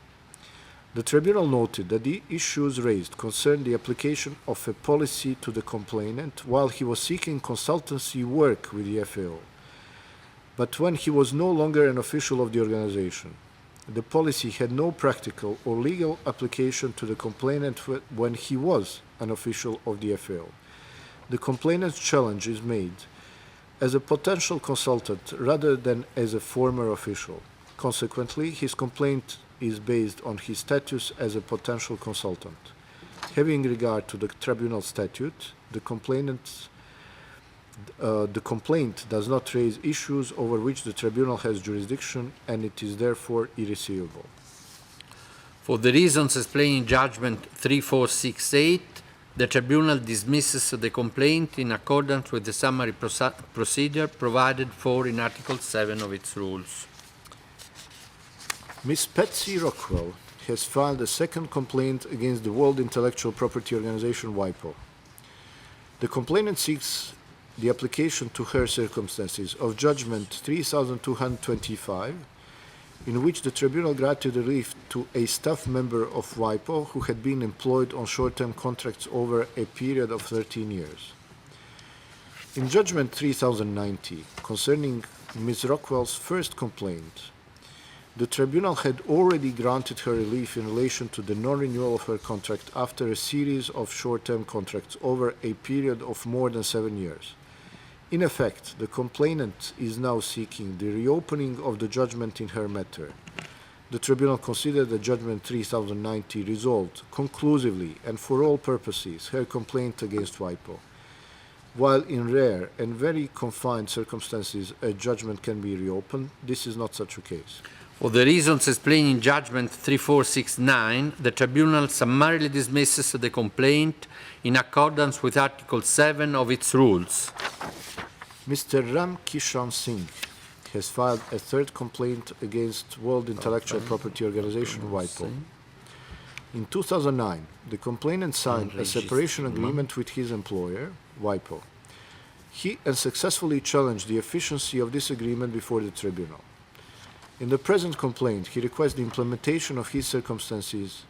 Speaker 2: The tribunal noted that the issues raised concerned the application of a policy to the complainant while he was seeking consultancy work with the FAO, but when he was no longer an official of the organization. The policy had no practical or legal application to the complainant when he was an official of the FAO. The complainant's challenge is made as a potential consultant rather than as a former official. Consequently, his complaint is based on his status as a potential consultant. Having regard to the tribunal statute, the complaint does not raise issues over which the tribunal has jurisdiction, and it is therefore irreceivable.
Speaker 1: For the reasons explained in Judgment 3468, the tribunal dismisses the complaint in accordance with the summary procedure provided for in Article 7 of its rules.
Speaker 2: Ms. Patsy Rockwell has filed a second complaint against the World Intellectual Property Organization, WIPO. The complainant seeks the application to her circumstances of Judgment 3225, in which the tribunal granted relief to a staff member of WIPO who had been employed on short-term contracts over a period of 13 years. In Judgment 3090, concerning Ms. Rockwell's first complaint, the tribunal had already granted her relief in relation to the non-renewal of her contract after a series of short-term contracts over a period of more than 7 years. In effect, the complainant is now seeking the reopening of the judgment in her matter. The tribunal considered the Judgment 3090 resolved conclusively and for all purposes her complaint against WIPO. While in rare and very confined circumstances a judgment can be reopened, this is not such a case.
Speaker 1: For the reasons explained in Judgment 3469, the tribunal summarily dismisses the complaint in accordance with Article 7 of its rules.
Speaker 2: Mr. Ram Kishan Singh has filed a third complaint against World Intellectual Property Organization, WIPO. In 2009, the complainant signed a separation agreement with his employer, WIPO. He unsuccessfully challenged the efficiency of this agreement before the tribunal. In the present complaint, he requests the implementation of his circumstances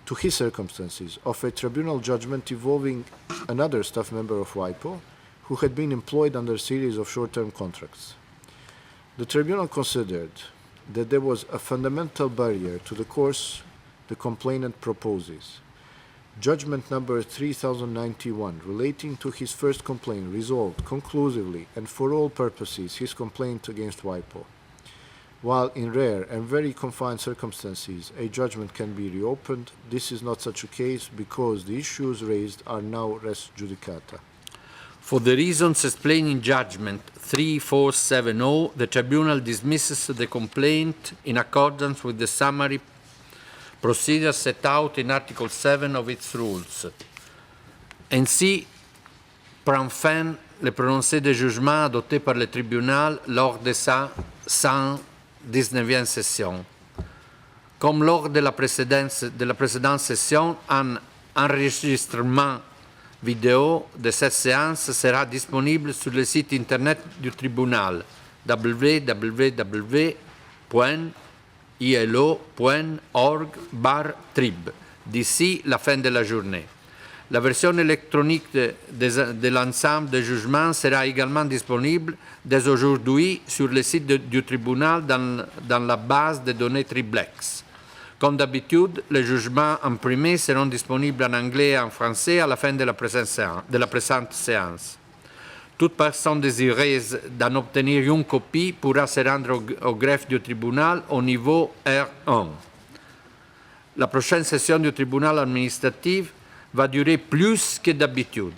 Speaker 2: of a tribunal judgment involving another staff member of WIPO who had been employed under a series of short-term contracts. The tribunal considered that there was a fundamental barrier to the course the complainant proposes. Judgment number 3091 relating to his first complaint resolved conclusively and for all purposes his complaint against WIPO. While in rare and very confined circumstances a judgment can be reopened, this is not such a case because the issues raised are now res judicata.
Speaker 1: For the reasons explained in Judgment 3470, the tribunal dismisses the complaint in accordance with the summary procedure set out in Article 7 of its rules. Ainsi, prend fin le prononcé de jugement adopté par le tribunal lors de sa 119e session. Comme lors de la précédente session, un enregistrement vidéo de cette séance sera disponible sur le site internet du tribunal www.ilo.org/trib d'ici la fin de la journée. La version électronique de l'ensemble des jugements sera également disponible dès aujourd'hui sur le site du tribunal dans la base de données triplex. Comme d'habitude, les jugements imprimés seront disponibles en anglais et en français à la fin de la présente séance. Toute personne désireuse d'en obtenir une copie pourra se rendre au greffe du tribunal au niveau R1. La prochaine session du tribunal administratif va durer plus que d'habitude.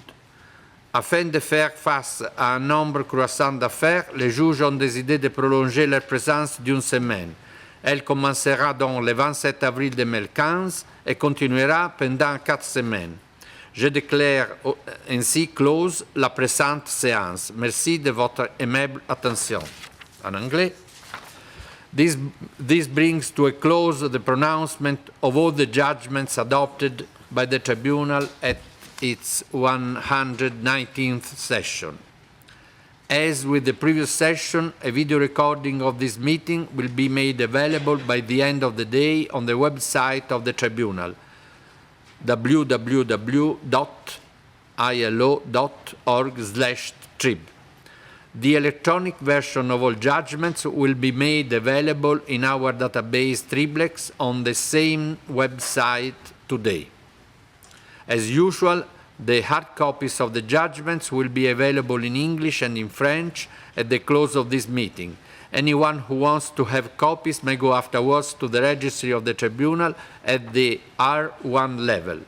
Speaker 1: Afin de faire face à un nombre croissant d'affaires, les juges ont décidé de prolonger leur présence d'une semaine. Elle commencera donc le 27 avril 2015 et continuera pendant 4 semaines. Je déclare ainsi close la présente séance. Merci de votre aimable attention. En anglais. This brings to a close the pronouncement of all the judgments adopted by the Tribunal at its 119th session. As with the previous session, a video recording of this meeting will be made available by the end of the day on the website of the Tribunal, www.ilo.org/trib. The electronic version of all judgments will be made available in our database Triplex on the same website today. As usual, the hard copies of the judgments will be available in English and in French at the close of this meeting. Anyone who wants to have copies may go afterwards to the registry of the Tribunal at the R1 level.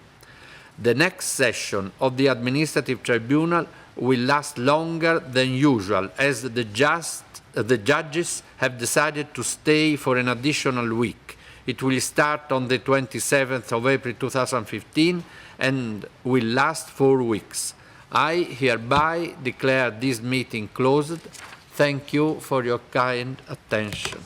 Speaker 1: The next session of the Administrative Tribunal will last longer than usual, as the judges have decided to stay for an additional week. It will start on the 27th of April 2015 and will last 4 weeks. I hereby declare this meeting closed. Thank you for your kind attention.